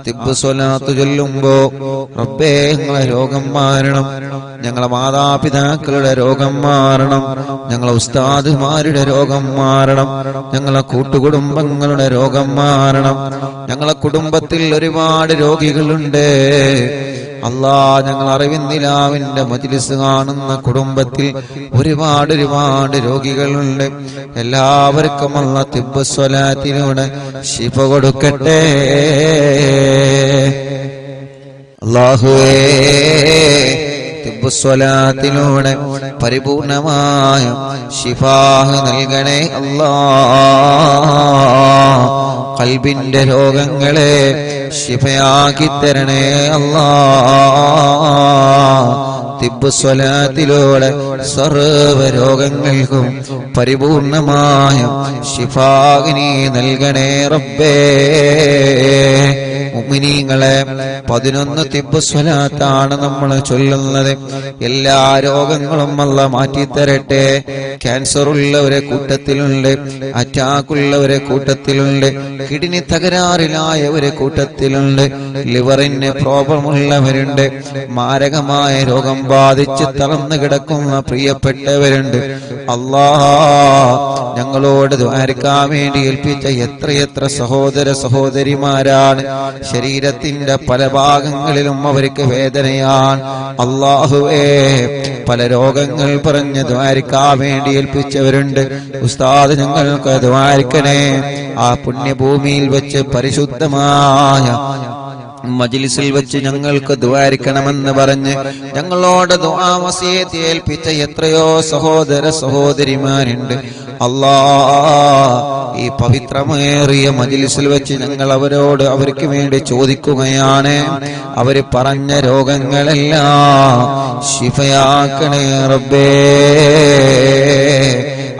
തിബ്ബ് സ്വലാത്ത് ചൊല്ലുമ്പോ റബ്ബേ ഞങ്ങളെ രോഗം മാറണം, ഞങ്ങളെ മാതാപിതാക്കളുടെ രോഗം മാറണം, ഞങ്ങളെ ഉസ്താദുമാരുടെ രോഗം മാറണം, ഞങ്ങളെ കൂട്ടുകുടുംബങ്ങളുടെ രോഗം മാറണം. ഞങ്ങളെ കുടുംബത്തിൽ ഒരുപാട് രോഗികളുണ്ട് അല്ലാ. ഞങ്ങൾ അറിവിന്ദിലാവിന്റെ മജ്ലിസ് കാണുന്ന കുടുംബത്തിൽ ഒരുപാട് രോഗികളുണ്ട്. എല്ലാവർക്കും അല്ലാഹ് തിബ്ബ് സ്വലാത്തിലൂടെ ശിഫ കൊടുക്കട്ടെ. അല്ലാഹുവേ തിബ്ബ് സ്വലാത്തിലൂടെ പരിപൂർണമായ ശിഫാഹ് നൽകണേ അല്ലാഹ്. ഖൽബിന്റെ രോഗങ്ങളെ ശിഫയാക്കി തരണേ അല്ലാഹ്. തിബ്ബ് സ്വലാത്തിലൂടെ സർവ്വ രോഗങ്ങൾക്കും പരിപൂർണമായ ശിഫാഗിനി നൽകണേ റബ്ബേ. മുഅ്മിനീങ്ങളെ 11 തിബ്ബ് സ്വലാത്താണ് നമ്മൾ ചൊല്ലുന്നത്. എല്ലാ രോഗങ്ങളും അല്ലാഹ് മാറ്റിത്തരട്ടെ. ക്യാൻസർ ഉള്ളവരെ കൂട്ടത്തിലുണ്ട്, അറ്റാക്കുള്ളവരെ കൂട്ടത്തിലുണ്ട്, കിഡ്നി തകരാറിലായവരെ കൂട്ടത്തിലുണ്ട്, ലിവറിന് പ്രോബ്ലം ഉള്ളവരുണ്ട്, മാരകമായ രോഗം ബാധിച്ച് തളർന്നു കിടക്കുന്ന പ്രിയപ്പെട്ടവരുണ്ട്. അല്ലാഹ് ഞങ്ങളോട് ദുആർക്കാൻ വേണ്ടി ഏൽപ്പിച്ച എത്രയെത്ര സഹോദര സഹോദരിമാരാണ്. ശരീരത്തിന്റെ പല ഭാഗങ്ങളിലും അവർക്ക് വേദനയാണ്. അല്ലാഹുവേ പല രോഗങ്ങൾ പറഞ്ഞ് ദുആർക്കാൻ വേണ്ടി ഏൽപ്പിച്ചവരുണ്ട്. ഉസ്താദ് ഞങ്ങൾക്ക് ദുആർക്കണേ. ആ പുണ്യഭൂമിയിൽ വെച്ച് പരിശുദ്ധമായ മജ്ലിസിൽ വെച്ച് ഞങ്ങൾക്ക് ദുആരിക്കണമെന്ന് പറഞ്ഞ് ഞങ്ങളോട് ദുആ വസിയത്ത് ഏൽപ്പിച്ച എത്രയോ സഹോദര സഹോദരിമാരുണ്ട്. അല്ലാഹ് ഈ പവിത്രമേറിയ മജ്ലിസിൽ വെച്ച് ഞങ്ങൾ അവർക്ക് വേണ്ടി ചോദിക്കുകയാണ്. അവര് പറഞ്ഞ രോഗങ്ങളെല്ലാം ശിഫയാക്കണേ റബ്ബേ.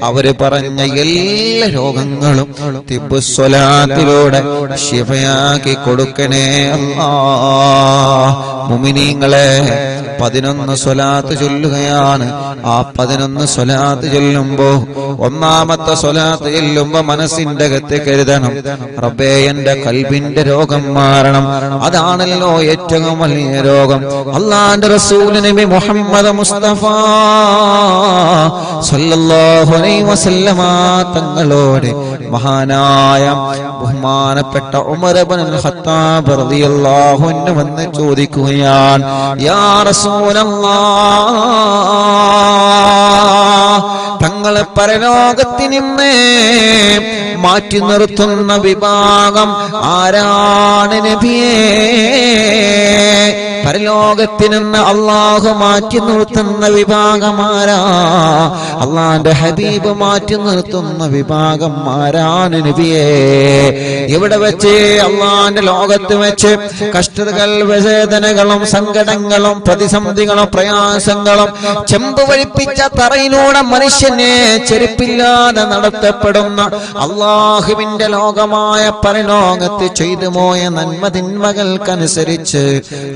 അവര് പറഞ്ഞ എല്ലാ രോഗങ്ങളും തിബ്ബ് സ്വലാത്തിലൂടെ ശിഫയാക്കി കൊടുക്കണേ അല്ലാഹ്. മുഅ്മിനീങ്ങളെ 11 സ്വലാത്ത് ചൊല്ലുകയാണ്. ആ 11 സ്വലാത്ത് ചൊല്ലുമ്പോ ഒന്നാമത്തെ സ്വലാത്ത് ചൊല്ലുമ്പോ മനസ്സിന്റെ അകത്ത് കരുതണം, റബ്ബേ എന്റെ ഖൽബിന്റെ രോഗം മാറണം. അതാണല്ലോ ഏറ്റവും വലിയ രോഗം. അല്ലാഹുവിന്റെ റസൂൽ നബി മുഹമ്മദ് മുസ്തഫ സല്ലല്ലാഹു അലൈഹി വസല്ലമ തങ്ങളോട് മഹാനായ ബഹുമാനപ്പെട്ട ഉമർ ഇബ്നുൽ ഖത്താബ് റളിയല്ലാഹു അൻഹു വന്ന് ചോദിക്കുകയാണ്, യാ റസൂലല്ലാഹ്, തങ്ങളെ പരലോകത്തിൽ നിന്ന് മാറ്റി നിർത്തുന്ന വിഭാഗം ആരാണ് നബിയേ? പരലോകത്തിൽ നിന്ന് അല്ലാഹു മാറ്റി നിർത്തുന്ന വിഭാഗമാരാ? അല്ലാഹുവിന്റെ ഹബീബ് മാറ്റി നിർത്തുന്ന വിഭാഗമാരാണ് നബിയേ? ഇവിടെ വെച്ച് അല്ലാഹുവിന്റെ ലോകത്ത് വെച്ച് കഷ്ടതകൾ, വേദനകളും സങ്കടങ്ങളും പ്രതിസന്ധികളും പ്രയാസങ്ങളും ചെമ്പ് വഴിപ്പിച്ച തറയിലൂടെ മനുഷ്യനെ ചെരുപ്പില്ലാതെ നടത്തപ്പെടുന്ന അല്ലാഹുവിന്റെ ലോകമായ പരലോകത്ത് ചെയ്തു പോയ നന്മതിന്മകൾക്കനുസരിച്ച്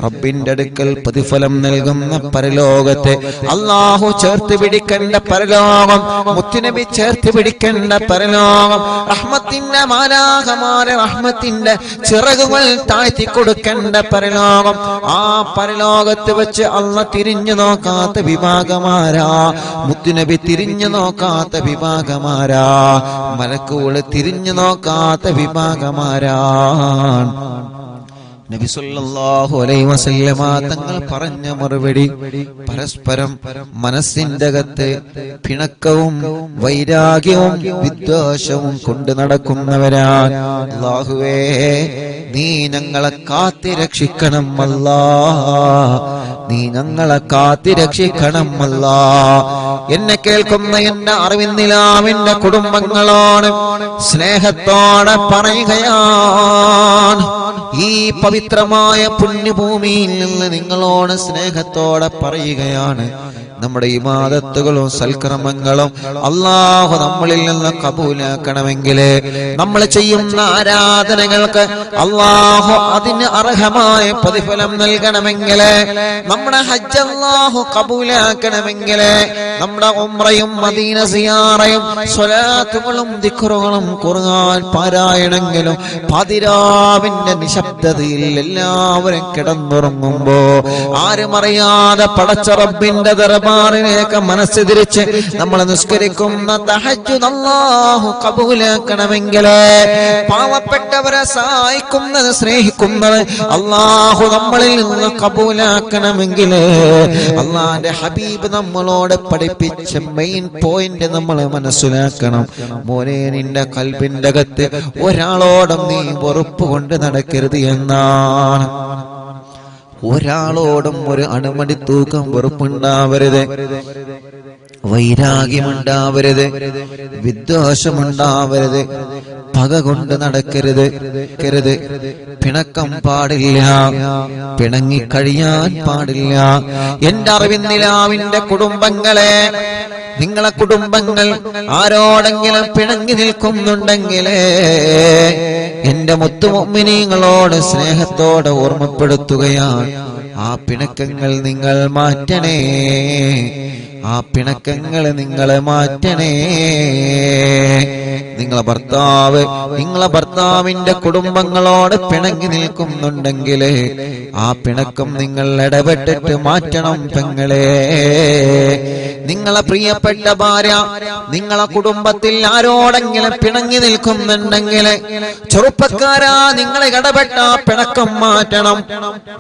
റബ്ബിന്റെ അടുക്കൽ പ്രതിഫലം നൽകുന്ന പരലോകത്തെ അല്ലാഹു ചേർത്ത് പിടിക്കേണ്ട പരലോകം, മുത്തുനബി ചേർത്ത് പിടിക്കേണ്ട പരലോകം, റഹ്മത്തിന്റെ മാലാഖമാരെ റഹ്മത്തിന്റെ ചിറകുകൾ താഴ്ത്തി കൊടുക്കേണ്ട പരലോകം. ആ പരലോകത്ത് വെച്ച് അല്ലാഹ് തിരിഞ്ഞു നോക്കാത്ത വിഭാഗമാരാ? മുത്തുനബി തിരിഞ്ഞു നോക്കാത്ത വിഭാഗമാരാ? മലക്കുകൾ തിരിഞ്ഞു നോക്കാത്ത വിഭാഗമാരാണ്? നബി സല്ലല്ലാഹു അലൈഹി വസല്ലമ തങ്ങൾ പറഞ്ഞ മറുപടി, പരസ്പരം മനസ്സിന്റെ അകത്ത് പിണക്കവും വൈരാഗ്യവും വിദ്വേഷവും കൊണ്ട് നടക്കുന്നവരാണ്. അല്ലാഹുവേ നീ ഞങ്ങളെ കാത്തിരക്ഷിക്കണം അല്ലാഹ്, നീ ഞങ്ങളെ കാത്തിരക്ഷിക്കണം അല്ലാഹ്. എന്നെ കേൾക്കുന്ന എന്റെ അറിവിന്ദിലാവിന്റെ കുടുംബങ്ങളോട് സ്നേഹത്തോടെ പറയുകയാണ്, ഈ പവിത്രമായ പുണ്യഭൂമിയിൽ നിന്ന് നിങ്ങളോട് സ്നേഹത്തോടെ പറയുകയാണ്, നമ്മുടെ ഇബാദത്തുകളും സൽക്കർമ്മങ്ങളും അല്ലാഹു നമ്മളിൽ നിന്ന് കബൂലാക്കണമെങ്കിൽ, നമ്മൾ ചെയ്യുന്ന ആരാധനകൾക്ക് അല്ലാഹു അതിന് അർഹമായ പ്രതിഫലം നൽകണമെങ്കിൽ, നമ്മുടെ ഹജ്ജ് അല്ലാഹു കബൂലാക്കണമെങ്കിൽ, നമ്മുടെ ഉംറയും മദീന സിയാറയും സ്വലാത്തുകളും ദിക്റുകളും ഖുർആൻ പാരായണമെങ്കിലും പാതിരാവിന്റെ നിശ നിശബ്ദതയിൽ എല്ലാവരും കിടന്നുറങ്ങുമ്പോ ആരും അറിയാതെ പടച്ച റബ്ബിന്റെ ദർബാറിലേക്ക് മനസ്സ് തിരിച്ച് നമ്മൾ നിസ്കരിക്കുന്ന തഹജ്ജുദ് അല്ലാഹു കബൂലാക്കണമെങ്കിൽ, പാവപ്പെട്ടവരെ സഹായിക്കുന്നത് സ്നേഹിക്കുന്നത് അല്ലാഹു നമ്മളിൽ നിന്ന് കബൂലാക്കണമെങ്കിൽ, അല്ലാഹുവിന്റെ ഹബീബ് നമ്മളോട് പഠിപ്പിച്ച മെയിൻ പോയിന്റ് നമ്മൾ മനസ്സിലാക്കണം. മോനെ, നിന്റെ ഖൽബിന്റെ അകത്ത് ഒരാളോടും നീ വെറുപ്പ് കൊണ്ട് നടക്കരുത് എന്നാണ്. ഒരാളോടും ഒരു അണുമണി തൂക്കം വെറുപ്പുണ്ടാവരുത്, വൈരാഗ്യമുണ്ടാവരുത്, വിദ്വേഷമുണ്ടാവരുത്, പക കൊണ്ട് നടക്കരുത്, പിണക്കം പാടില്ല, പിണങ്ങിക്കഴിയാൻ പാടില്ല. എന്റെ അറിവിന്നിലാവിന്റെ കുടുംബങ്ങളെ, നിങ്ങളെ കുടുംബങ്ങൾ ആരോടെങ്കിലും പിണങ്ങി നിൽക്കുന്നുണ്ടെങ്കിലേ എന്റെ മുത്തുമുഅ്മിനീങ്ങളോട് സ്നേഹത്തോടെ ഓർമ്മപ്പെടുത്തുകയാണ്, ആ പിണക്കങ്ങൾ നിങ്ങൾ മാറ്റണേ, ആ പിണക്കങ്ങൾ നിങ്ങൾ മാറ്റണേ. നിങ്ങളെ ഭർത്താവിന്റെ കുടുംബങ്ങളോട് പിണങ്ങി നിൽക്കുന്നുണ്ടെങ്കിൽ ആ പിണക്കം നിങ്ങൾ ഇടപെട്ടിട്ട് മാറ്റണം പെങ്ങളെ. നിങ്ങളെ പ്രിയപ്പെട്ട ഭാര്യ നിങ്ങളെ കുടുംബത്തിൽ ആരോടെങ്കിലും പിണങ്ങി നിൽക്കുന്നുണ്ടെങ്കിൽ ചെറുപ്പക്കാരാ, നിങ്ങൾ ഇടപെട്ട പിണക്കം മാറ്റണം.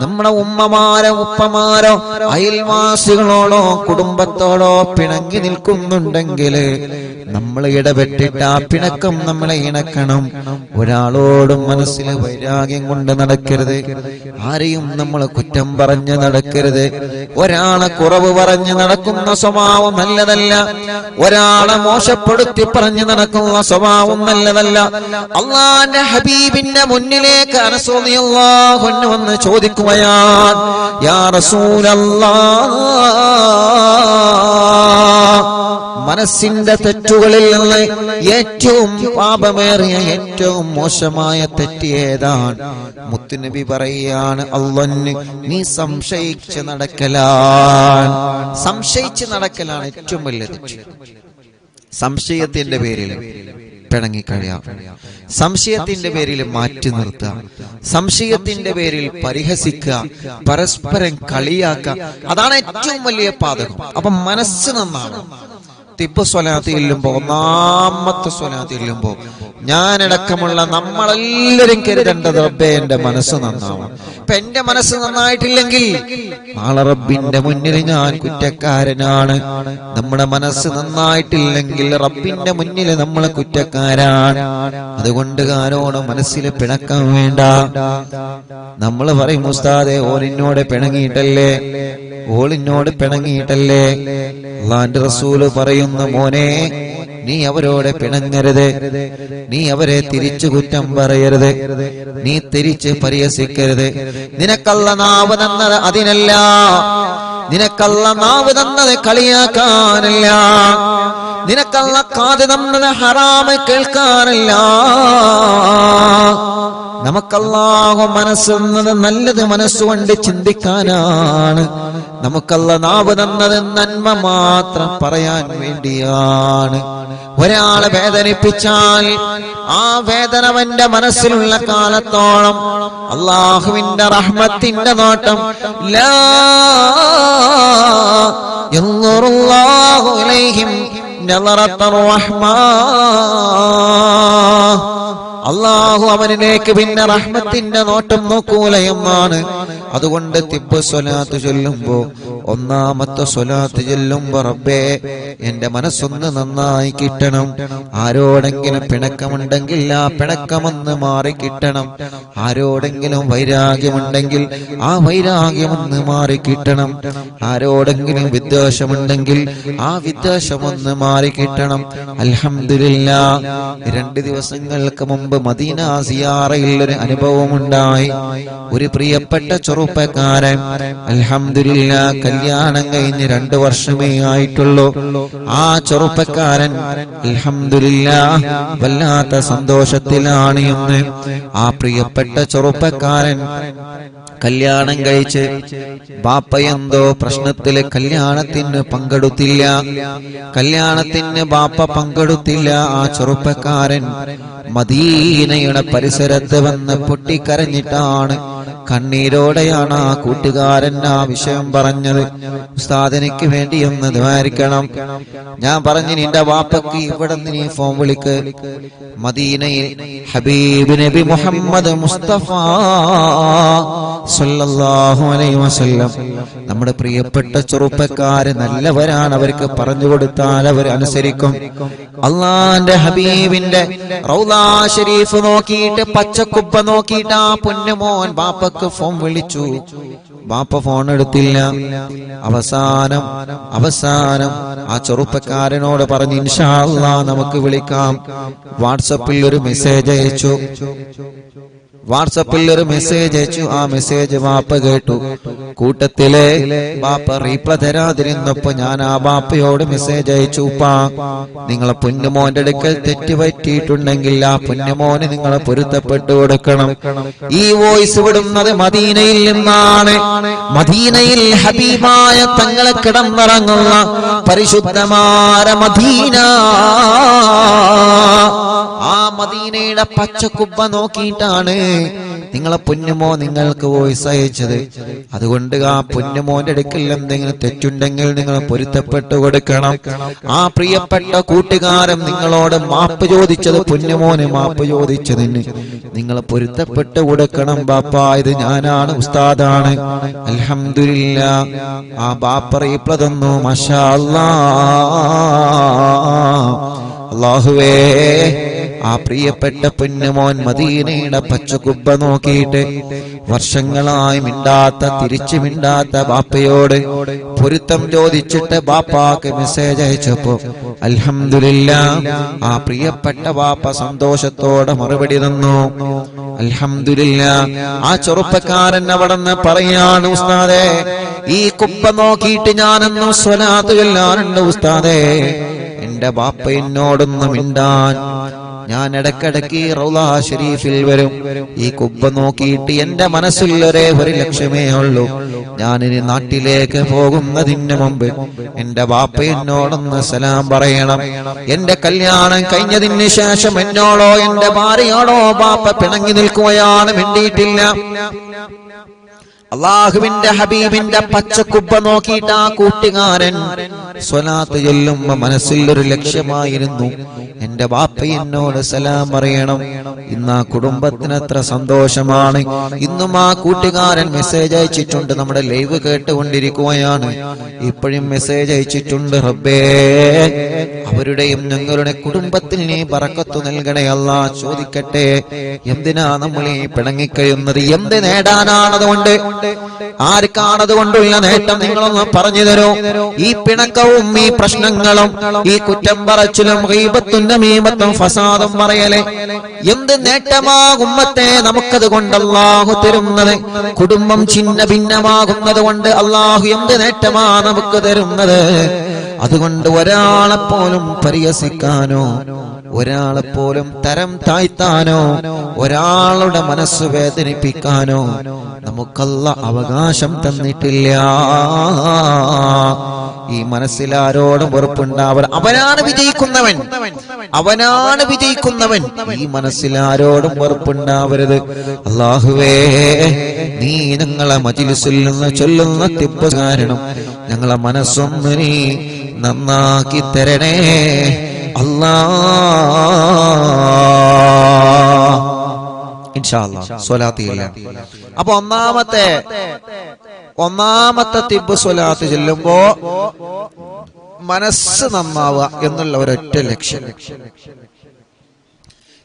നമ്മുടെ ഉമ്മമാരോ ഉപ്പമാരോ അയൽവാസികളോടോ കുടുംബത്തോടോ പിണങ്ങി നിൽക്കുന്നുണ്ടെങ്കിൽ നമ്മൾ ഇടപെട്ടിട്ട് ആ പിണക്കം നമ്മളെ ഇണക്കണം. ഒരാളോടും മനസ്സിൽ വൈരാഗ്യം കൊണ്ട് നടക്കരുത്, ആരെയും നമ്മൾ കുറ്റം പറഞ്ഞ് നടക്കരുത്, ഒരാളെ കുറവ് പറഞ്ഞ് നടക്കുന്ന സ്വഭാവം നല്ലതല്ല, ഒരാളെ മോശപ്പെടുത്തി പറഞ്ഞ് നടക്കുന്ന സ്വഭാവം നല്ലതല്ല. അല്ലാഹുവിന്റെ ഹബീബിന്റെ മുന്നിലേക്ക് അനസ് റളിയല്ലാഹു അൻഹു വന്ന് ചോദിക്കുകയാണ്, യാ റസൂലല്ലാഹ്, മനസ്സിന്റെ തെറ്റുകളിൽ നിന്ന് ഏറ്റവും പാപമേറിയ ഏറ്റവും മോശമായ തെറ്റ് ഏതാണ്? മുത്തുനബി പറയാണ്, അല്ലാഹുവിനെ നീ സംശയിച്ച് നടക്കലാണ്. സംശയിച്ച് നടക്കലാണ് ഏറ്റവും വലിയ തെറ്റ്. സംശയത്തിന്റെ പേരിൽ പിണങ്ങിക്കഴിയാം, സംശയത്തിന്റെ പേരിൽ മാറ്റി നിർത്തുക, സംശയത്തിന്റെ പേരിൽ പരിഹസിക്കുക, പരസ്പരം കളിയാക്കുക, അതാണ് ഏറ്റവും വലിയ പാതകം. അപ്പൊ മനസ്സ് നന്നാണ്. തിബ് സ്വലാത്ത് ചെല്ലുമ്പോ, ഒന്നാമത്തെ സ്വലാത്ത് ചെല്ലുമ്പോ ഞാനടക്കമുള്ള നമ്മളെല്ലാരും കരുതേണ്ടത്, റബ്ബേ എന്റെ മനസ്സ് നന്നാവണം. ഇപ്പൊ എന്റെ മനസ്സ് നന്നായിട്ടില്ലെങ്കിൽ നാളെ റബ്ബിന്റെ മുന്നിൽ ഞാൻ കുറ്റക്കാരനാണ്. നമ്മുടെ മനസ്സ് നന്നായിട്ടില്ലെങ്കിൽ റബ്ബിന്റെ മുന്നിൽ നമ്മൾ കുറ്റക്കാരാണ്. അതുകൊണ്ട് ആരോട് മനസ്സിൽ പിണക്കം വേണ്ട. നമ്മൾ പറയും, ഉസ്താദേ ഓലിനോട് പിണങ്ങിയിട്ടല്ലേ, ഓളിനോട് പിണങ്ങിയിട്ടല്ലേ. അല്ലാഹുവിന്റെ റസൂല് പറയുന്നു, മോനെ നീ അവരോട് പിണങ്ങരുത്, നീ അവരെ തിരിച്ചു കുറ്റം പറയരുത്, നീ തിരിച്ച് പരിഹസിക്കരുത്. നിനക്കല്ല നാവ് തന്നത് അതിനല്ല, നിനക്കല്ല നാവ് തന്നത് കളിയാക്കാനല്ല, നിനക്കല്ല കാത് തന്നത് ഹറാമ് കേൾക്കാനല്ല. നമുക്കല്ലാഹു മനസ്സ് തന്നത് നല്ലത് മനസ്സുകൊണ്ട് ചിന്തിക്കാനാണ്. നമുക്കല്ല നാവ് തന്നത് നന്മ മാത്രം പറയാൻ വേണ്ടിയാണ്. ഒരാളെ വേദനിപ്പിച്ചാൽ ആ വേദന അവന്റെ മനസ്സിലുള്ള കാലത്തോളം അല്ലാഹുവിന്റെ റഹ്മത്തിന്റെ നോട്ടം ലാ യൻദുറുല്ലാഹു ഇലൈഹിം നളറത്തുർ റഹ്മാ, അല്ലാഹു അവനിലേക്ക് പിന്നെ റഹ്മത്തിന്റെ നോട്ടം നോക്കൂല എന്നാണ്. അതുകൊണ്ട് തിബ് സ്വലാത്ത് ചൊല്ലുമ്പോ, ഒന്നാമത്തെ സ്വലാത്ത് ചൊല്ലുമ്പോ, റബ്ബേ എന്റെ മനസ്സൊന്ന് നന്നായി കിട്ടണം. ആരോടെങ്കിലും പിണക്കമുണ്ടെങ്കിൽ ആ പിണക്കമൊന്ന് മാറി കിട്ടണം. ആരോടെങ്കിലും വൈരാഗ്യമുണ്ടെങ്കിൽ ആ വൈരാഗ്യമൊന്ന് മാറി കിട്ടണം. ആരോടെങ്കിലും വിദ്വേഷമുണ്ടെങ്കിൽ ആ വിദ്വേഷമൊന്ന് മാറി കിട്ടണം. അൽഹംദുലില്ലാഹ്, 2 ദിവസങ്ങൾക്ക് മുമ്പ് മദീന സിയാറയിൽ ഒരു അനുഭവമുണ്ടായി. ഒരു പ്രിയപ്പെട്ട ചെറുപ്പക്കാരൻ അൽഹംദുലില്ലാഹ് കല്യാണം കഴിഞ്ഞ് 2 വർഷമേ ആയിട്ടുള്ളൂ. ആ ചെറുപ്പക്കാരൻ അൽഹംദുലില്ലാഹ് വല്ലാത്ത സന്തോഷത്തിലാണ് എന്ന്. ആ പ്രിയപ്പെട്ട ചെറുപ്പക്കാരൻ കല്യാണം കഴിച്ച് ബാപ്പ എന്തോ പ്രശ്നത്തില് കല്യാണത്തിന് പങ്കെടുത്തില്ല. കല്യാണത്തിന് ബാപ്പ പങ്കെടുത്തില്ല. ആ ചെറുപ്പക്കാരൻ മദീനയുടെ പരിസരത്ത് വന്ന് പൊട്ടിക്കരഞ്ഞിട്ടാണ്, കണ്ണീരോടെയാണ് ആ കൂട്ടുകാരൻ ആ വിഷയം പറഞ്ഞത്. ഉസ്താദ് എനിക്ക് വേണ്ടി ഒന്ന് ദ്വാരിക്കണം. ഞാൻ പറഞ്ഞു, നിന്റെ വാപ്പക്ക് ഇവിടെ നിന്ന് നീ ഫോൺ വിളിക്ക്. മദീനയിൽ ഹബീബ് നബി മുഹമ്മദ് മുസ്തഫ സല്ലല്ലാഹു അലൈഹി വസല്ലം, നമ്മുടെ പ്രിയപ്പെട്ട ചെറുപ്പക്കാര് നല്ലവരാണ്, അവർക്ക് പറഞ്ഞു കൊടുത്താൽ അവർ അനുസരിക്കും. അള്ളാന്റെ ഹബീബിന്റെ റൗളാ ശരീഫ് നോക്കിയിട്ട്, പച്ചക്കുബ്ബ നോക്കിയിട്ട് ആ പൊന്നുമോൻ ബാപ്പക്ക് ഫോൺ വിളിച്ചു. ബാപ്പ ഫോൺ എടുത്തില്ല. അവസാനം ആ ചെറുപ്പക്കാരനോട് പറഞ്ഞു, ഇൻഷാ അല്ലാഹ് നമുക്ക് വിളിക്കാം. വാട്സപ്പിൽ ഒരു മെസ്സേജ് അയച്ചു. ആ മെസ്സേജ് ബാപ്പ കേട്ടു. കൂട്ടത്തിലെ ബാപ്പ റീപ്ലൈ തരാതിരുന്നപ്പോ ഞാൻ ആ ബാപ്പയോട് മെസ്സേജ് അയച്ചു, ഉപ്പാ നിങ്ങളെ പൊന്നുമോന്റെ അടുക്കൽ തെറ്റ് പറ്റിയിട്ടുണ്ടെങ്കിൽ ആ പൊന്നുമോന് നിങ്ങളെ പൊരുത്തപ്പെട്ടു കൊടുക്കണം. ഈ വോയിസ് വിടുന്നത് മദീനയിൽ നിന്നാണ്. മദീനയിൽ ഹബീബായ തങ്ങളെ കിടന്നിറങ്ങുന്ന പരിശുദ്ധമായ മദീന. ആ മദീനയുടെ പച്ചക്കുബ്ബ നോക്കിയിട്ടാണ് നിങ്ങളെ പൊന്നുമോ നിങ്ങൾക്ക് വോയിസ് അയച്ചത്. അതുകൊണ്ട് ആ പൊന്നുമോന്റെ അടുക്കൽ എന്തെങ്കിലും തെറ്റുണ്ടെങ്കിൽ നിങ്ങൾ പൊരുത്തപ്പെട്ടു കൊടുക്കണം. ആ പ്രിയപ്പെട്ട കൂട്ടുകാരൻ നിങ്ങളോട് മാപ്പ് ചോദിച്ചത്, പൊന്നുമോന് മാപ്പ് ചോദിച്ചതിന് നിങ്ങൾ പൊരുത്തപ്പെട്ടു കൊടുക്കണം. ബാപ്പ ഇത് ഞാനാണ്, ഉസ്താദാണ്. അൽഹംദുലില്ലാഹ് ആ ബാപ്പ റീപ്ലൈ തന്നു. മാഷാ അല്ലാഹ്. അല്ലാഹുവേ, ആ പ്രിയപ്പെട്ട പൊന്നുമോൻ മദീനയുടെ പച്ചക്കുബ്ബ നോക്കിയിട്ട് വർഷങ്ങളായി തിരിച്ചു മിണ്ടാത്ത ബാപ്പയോട് പൊരുത്തം ചോദിച്ചിട്ട് ബാപ്പാക്ക് മെസ്സേജ് അയച്ചപ്പോ അൽഹംദുലില്ലാഹ് ആ പ്രിയപ്പെട്ട ബാപ്പ സന്തോഷത്തോടെ മറുപടി തന്നു. അൽഹംദുലില്ലാഹ്. ആ ചെറുപ്പക്കാരൻ അവിടെന്ന് പറയാണ്, ഉസ്താദേ ഈ കുബ്ബ നോക്കിയിട്ട് ഞാനെന്നും സ്വലാത്ത് ചൊല്ലാറുണ്ട് ഉസ്താദേ. എന്റെ ബാപ്പ എന്നോടൊന്ന് മിണ്ടാൻ ഞാൻ ഇടക്കിടക്ക് റൗളാ ഷരീഫിൽ വരും. ഈ കുബ്ബ നോക്കിയിട്ട് എന്റെ മനസ്സിൽ ഒരു ലക്ഷ്യമേ ഉള്ളൂ, ഞാനിനി നാട്ടിലേക്ക് പോകുന്നതിന് മുമ്പ് എന്റെ ബാപ്പ എന്നോടൊന്ന് സലാം പറയണം. എന്റെ കല്യാണം കഴിഞ്ഞതിന് ശേഷം എന്നോടോ എന്റെ ഭാര്യയോടോ ബാപ്പ പിണങ്ങി നിൽക്കുകയാണ്, മിണ്ടിയിട്ടില്ല. അള്ളാഹുവിന്റെ ഹബീബിന്റെ പച്ചക്കുബ്ബ നോക്കിയിട്ട് ആ കൂട്ടുകാരൻ സ്വലാത്ത് ചൊല്ലുമ്പോ മനസ്സിൽ ഒരു ലക്ഷ്യമായിരുന്നു, എന്റെ ബാപ്പ എന്നോട് സലാം പറയണം. ഇന്ന് ആ കുടുംബത്തിന് എത്ര സന്തോഷമാണ്. ഇന്നും ആ കൂട്ടുകാരൻ മെസ്സേജ് അയച്ചിട്ടുണ്ട്, നമ്മുടെ ലൈവ് കേട്ടുകൊണ്ടിരിക്കുകയാണ്, ഇപ്പോഴും മെസ്സേജ് അയച്ചിട്ടുണ്ട്. റബ്ബേ, അവരുടെയും ഞങ്ങളുടെ കുടുംബത്തിൽ നീ ബറക്കത്ത് നൽകണേ അല്ലാ. ചോദിക്കട്ടെ, എന്തിനാ നമ്മൾ ഈ പിണങ്ങിക്കഴിയുന്നത്? എന്ത് നേടാനാണതുകൊണ്ട്? ആർക്കാണതുകൊണ്ടുള്ള നേട്ടം? നിങ്ങളൊന്ന് പറഞ്ഞു തരൂ. ഈ പിണക്കവും ഈ പ്രശ്നങ്ങളും ഈ കുറ്റം പറച്ചിലും ഗീബത്തും നമീമത്തും ഫസാദും പറയലേ എന്ത് നേട്ടമാകുമ്പത്തെ നമുക്കത് കൊണ്ട് അല്ലാഹു തരുന്നത്? കുടുംബം ഛിന്ന ഭിന്നമാകുന്നത് കൊണ്ട് അല്ലാഹു എന്ത് നേട്ടമാ നമുക്ക് തരുന്നത്? അതുകൊണ്ട് ഒരാളെപ്പോലും പരിഹസിക്കാനോ ഒരാളെപ്പോലും തരം താഴ്ത്താനോ ഒരാളുടെ മനസ്സ് വേദനിപ്പിക്കാനോ നമുക്കല്ല അവകാശം തന്നിട്ടില്ല. ഈ മനസ്സിൽ ആരോടും വെറുപ്പുണ്ടാവരുത്. അവനാണ് വിജയിക്കുന്നവൻ. ഈ മനസ്സിൽ ആരോടും വെറുപ്പുണ്ടാവരുത്. അല്ലാഹുവേ, നീ ഞങ്ങളെ മജ്‌ലിസിൽ നിന്ന് ചൊല്ലുന്ന തിബ്ബ് കാരണം ഞങ്ങളെ മനസ്സൊന്ന് നീ നന്നാക്കി തരണേ അല്ലാഹ്. ഇൻഷാ അല്ലാഹ് സ്വലാത്ത് ചെയ്യാം. അപ്പൊ ഒന്നാമത്തെ തിബ്ബ് സ്വലാത്ത് ചൊല്ലുമ്പോ മനസ്സ് നന്നാവുക എന്നുള്ള ഒരൊറ്റ ലക്ഷ്യം.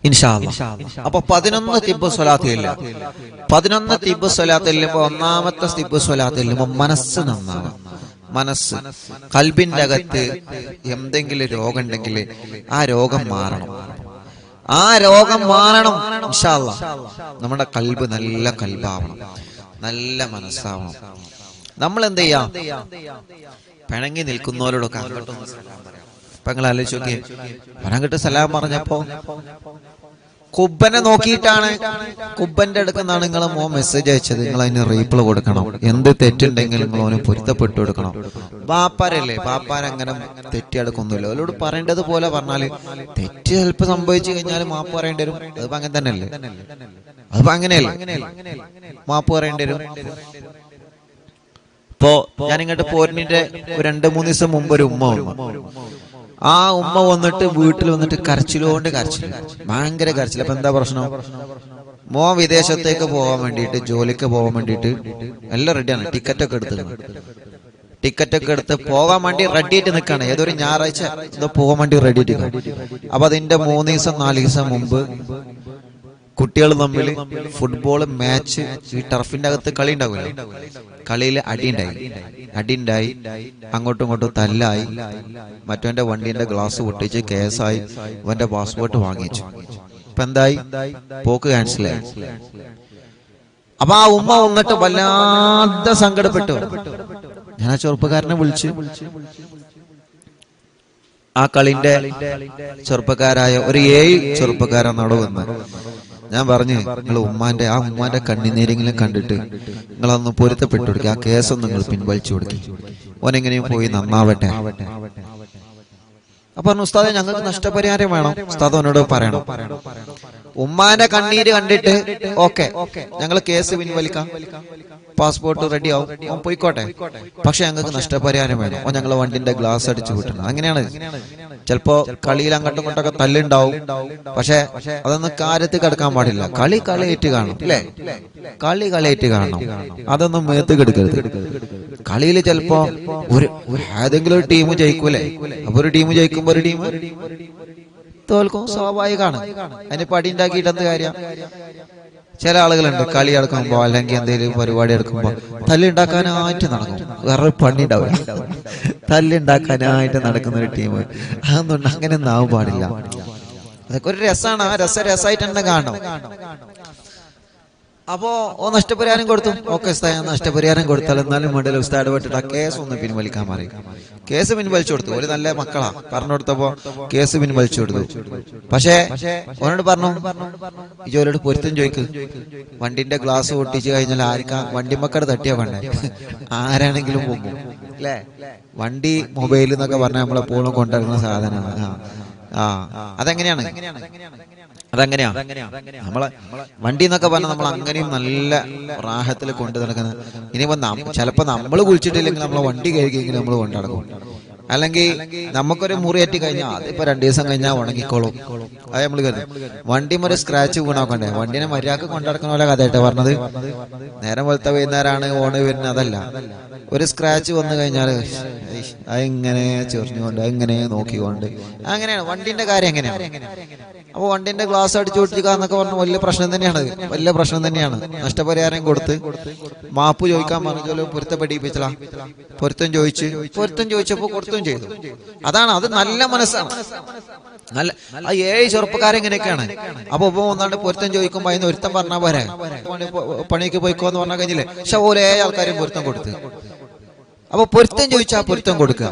ഇൻഷാ അല്ലാഹ്. അപ്പൊ 11 തിബ്ബ് സ്വലാത്ത് ഇല്ല. 11 തിബ്ബ് സ്വലാത്ത് ചെല്ലുമ്പോ ഒന്നാമത്തെ തിബ്ബ് സ്വലാത്ത് ചെല്ലുമ്പോ മനസ്സ് നന്നാവുക. മനസ്സ്, കൽബിന്റെ അകത്ത് എന്തെങ്കിലും രോഗം ഉണ്ടെങ്കിൽ ആ രോഗം മാറണം. ഇൻഷാ അല്ലാഹ്. നമ്മുടെ കൽബ് നല്ല കൽബാവണം, നല്ല മനസ്സാവണം. നമ്മൾ എന്ത് ചെയ്യാം? പിണങ്ങി നിൽക്കുന്നവരോടൊക്കെ അങ്ങോട്ടൊന്ന് സലാം പറയാം. ഇപ്പൊ നിങ്ങൾ ആലോചിച്ച് നോക്കിയേ, അങ്ങോട്ട് സലാം പറഞ്ഞപ്പോ കുബ്ബനെ നോക്കിയിട്ടാണ്, കുബ്ബന്റെ അടുക്കുന്നാണ് നിങ്ങളെ മോൻ മെസ്സേജ് അയച്ചത്. നിങ്ങൾ അതിന് റീപ്ലൈ കൊടുക്കണം. എന്ത് തെറ്റുണ്ടെങ്കിൽ നിങ്ങൾ അവന് പൊരുത്തപ്പെട്ടു കൊടുക്കണം. ബാപ്പാരല്ലേ, ബാപ്പാരങ്ങനെ തെറ്റിയെടുക്കൊന്നുമില്ല. അവരോട് പറയേണ്ടത് പോലെ പറഞ്ഞാല് തെറ്റ് ചിലപ്പോ സംഭവിച്ചു കഴിഞ്ഞാൽ മാപ്പ് പറയേണ്ടി വരും. അതിപ്പോ അങ്ങനെ തന്നെയല്ലേ, അതിപ്പോ അങ്ങനെയല്ലേ, മാപ്പ് പറയേണ്ടി വരും. ഇപ്പോ ഞാൻ ഇങ്ങോട്ട് പോരിന്റെ 2-3 ദിവസം മുമ്പ് ഒരു ഉമ്മ വന്നു. ആ ഉമ്മ വന്നിട്ട് വീട്ടിൽ വന്നിട്ട് കരച്ചിലോണ്ട് കരച്ചിൽ, ഭയങ്കര കരച്ചിൽ. അപ്പൊ എന്താ പ്രശ്നം? മോ വിദേശത്തേക്ക് പോകാൻ വേണ്ടിയിട്ട്, ജോലിക്ക് പോകാൻ വേണ്ടിയിട്ട് എല്ലാം റെഡിയാണ്. ടിക്കറ്റൊക്കെ എടുത്ത് പോകാൻ വേണ്ടി റെഡി ആയിട്ട് നിൽക്കാണ്. ഏതൊരു ഞായറാഴ്ച ഇത് പോകാൻ വേണ്ടി റെഡി ആയിട്ട്. അപ്പൊ അതിന്റെ 3 ദിവസം 4 ദിവസം മുമ്പ് കുട്ടികൾ തമ്മിൽ ഫുട്ബോൾ മാച്ച്, ഈ ടർഫിന്റെ അകത്ത് കളി ഉണ്ടാവില്ല, കളിയിൽ അടിയുണ്ടായി, അങ്ങോട്ടും ഇങ്ങോട്ടും തല്ലായി. മറ്റവന്റെ വണ്ടീന്റെ ഗ്ലാസ് പൊട്ടിച്ച് കേസായി. അവന്റെ പാസ്പോർട്ട് വാങ്ങിച്ചു. ഇപ്പൊ എന്തായി? പോക്ക് ക്യാൻസലായി. അപ്പൊ ആ ഉമ്മ വന്നിട്ട് വല്ലാതെ സങ്കടപ്പെട്ടു. ഞാൻ ആ ചെറുപ്പക്കാരനെ വിളിച്ച്, ആ കളിന്റെ ചെറുപ്പക്കാരായ ഒരു 7 ചെറുപ്പക്കാരാണ് അവിടെ വന്ന്. ഞാൻ പറഞ്ഞു, നിങ്ങൾ ആ ഉമ്മാന്റെ കണ്ണിനീരെങ്കിലും കണ്ടിട്ട് നിങ്ങളൊന്ന് പൊരുത്തപ്പെട്ടു കൊടുക്കുക, ആ കേസൊന്നും നിങ്ങൾ പിൻവലിച്ചു കൊടുക്കുക, ഓനെങ്ങനെയും പോയി നന്നാവട്ടെ. അപ്പൊ പറഞ്ഞു, ഉസ്താദെ ഞങ്ങൾക്ക് നഷ്ടപരിഹാരം വേണം. ഉസ്താദ് അവനോട് പറയണം, ഉമ്മാന്റെ കണ്ണീര് കണ്ടിട്ട് ഓക്കെ ഞങ്ങൾ കേസ് പിൻവലിക്കാം, പാസ്പോർട്ട് റെഡി ആവും, ഓൻ പോയിക്കോട്ടെ, പക്ഷെ ഞങ്ങൾക്ക് നഷ്ടപരിഹാരം വേണം, ഓ ഞങ്ങളെ വണ്ടിന്റെ ഗ്ലാസ് അടിച്ചു വിട്ടണം. അങ്ങനെയാണ്. ചിലപ്പോ കളിയിൽ അങ്ങോട്ടും ഇങ്ങോട്ടൊക്കെ തല്ലുണ്ടാവും, പക്ഷെ അതൊന്നും കാര്യത്തിൽ കിടക്കാൻ പാടില്ല. കളിയായിട്ട് കാണണം, അല്ലേ? കളിയായിട്ട് കാണണം, അതൊന്നും മേത്ത് കെടുക്കരുത്. കളിയിൽ ചിലപ്പോ ഏതെങ്കിലും ഒരു ടീം ജയിക്കൂലേ, അപ്പൊ ഒരു ടീം ജയിക്കുമ്പോ ഒരു ടീം തോൽക്കും, സ്വാഭാവികമാണ്. അതിന് പടി ഉണ്ടാക്കിയിട്ട് എന്ത് കാര്യം? ചില ആളുകളുണ്ട് കളി എടുക്കുമ്പോ അല്ലെങ്കിൽ എന്തെങ്കിലും പരിപാടി എടുക്കുമ്പോ തല്ലുണ്ടാക്കാനായിട്ട് നടക്കും, വേറെ പണി ഉണ്ടാവില്ല, തല്ലുണ്ടാക്കാനായിട്ട് നടക്കുന്ന ഒരു ടീം. അതൊന്നും അങ്ങനെ ഒന്നും ആവാൻ പാടില്ല. അതൊക്കെ ഒരു രസമാണ്. ആ രസമായിട്ട് തന്നെ കാണണം. അപ്പോ നഷ്ടപരിഹാരം കൊടുത്തു. ഓക്കെ ഉസ്താദ്, നഷ്ടപരിഹാരം കൊടുത്താൽ എന്നാലും വേണ്ടല്ലോ ഉസ്താദ് ഇടപെട്ടിട്ട് ആ കേസ് ഒന്ന് പിൻവലിക്കാൻ പറയും. കേസ് പിൻവലിച്ചു കൊടുത്തു. ഒരു നല്ല മക്കളാ, പറഞ്ഞു കൊടുത്തപ്പോ കേസ് പിൻവലിച്ചു കൊടുത്തു. പക്ഷേ അവനോട് പറഞ്ഞു, ഈ ജോലിയോട് പൊരുത്തം ചോദിക്ക്, വണ്ടിന്റെ ഗ്ലാസ് പൊട്ടിച്ചു കഴിഞ്ഞാൽ ആർക്കാ വണ്ടി മക്കടെ തട്ടിയാ വേണ്ടേ? ആരാണെങ്കിലും പോകും, അല്ലേ? വണ്ടി മൊബൈൽ എന്നൊക്കെ പറഞ്ഞാൽ നമ്മളെപ്പോഴും കൊണ്ടുവരുന്ന സാധനമാണ്. അതെങ്ങനെയാണ് നമ്മളെ വണ്ടി എന്നൊക്കെ പറഞ്ഞാൽ നമ്മൾ അങ്ങനെയും നല്ല റാഹത്തിൽ കൊണ്ടു നടക്കുന്നത്. ഇനിയിപ്പോ ചിലപ്പോ നമ്മൾ കുളിച്ചിട്ടില്ലെങ്കിൽ നമ്മളെ വണ്ടി കഴുകിയെങ്കിലും നമ്മൾ കൊണ്ടുനടക്കും. അല്ലെങ്കിൽ നമുക്കൊരു മുറിയേറ്റി കഴിഞ്ഞാൽ അതിപ്പോ 2 ദിവസം കഴിഞ്ഞാൽ ഉണങ്ങിക്കോളും. അത് നമ്മൾ കരുതും. വണ്ടി ഒരു സ്ക്രാച്ച് വീണാക്കണ്ടേ? വണ്ടിനെ മര്യാദക്ക് കൊണ്ടുനടക്കുന്ന പോലെ കഥയായിട്ട് പറഞ്ഞത്. നേരം വെളുത്ത വൈകുന്നേരമാണ് ഓണ് വരുന്നത്, അതല്ല. ഒരു സ്ക്രാച്ച് വന്നു കഴിഞ്ഞാൽ അതിങ്ങനെ ചെറിഞ്ഞുകൊണ്ട് അതിങ്ങനെ നോക്കിക്കൊണ്ട് അങ്ങനെയാണ് വണ്ടിന്റെ കാര്യം. എങ്ങനെയാണ്? അപ്പൊ വണ്ടിന്റെ ഗ്ലാസ് അടിച്ചു പൊട്ടിക്കുക എന്നൊക്കെ പറഞ്ഞ വലിയ പ്രശ്നം തന്നെയാണ്. നഷ്ടപരിഹാരം കൊടുത്ത് മാപ്പ് ചോദിക്കാൻ പറഞ്ഞാലും പൊരുത്തപ്പെടിപ്പിച്ചല. പൊരുത്തം ചോദിച്ചപ്പോ കൊടുത്തും ചെയ്തു. അതാണ്, അത് നല്ല മനസ്സാണ്. നല്ല ആ 7 ചെറുപ്പക്കാരെങ്ങനെയൊക്കെയാണ്. അപ്പൊ ഒന്നാണ്ട് പൊരുത്തം ചോദിക്കുമ്പോ അതിന് ഒരുത്തം പറഞ്ഞാൽ പോരെ, പണിക്ക് പോയിക്കോന്ന് പറഞ്ഞാൽ കഴിഞ്ഞില്ലേ? പക്ഷെ ഓരോ ആൾക്കാരും പൊരുത്തം കൊടുത്ത്. അപ്പൊ പൊരുത്തം ചോദിച്ചാൽ പൊരുത്തം കൊടുക്കുക.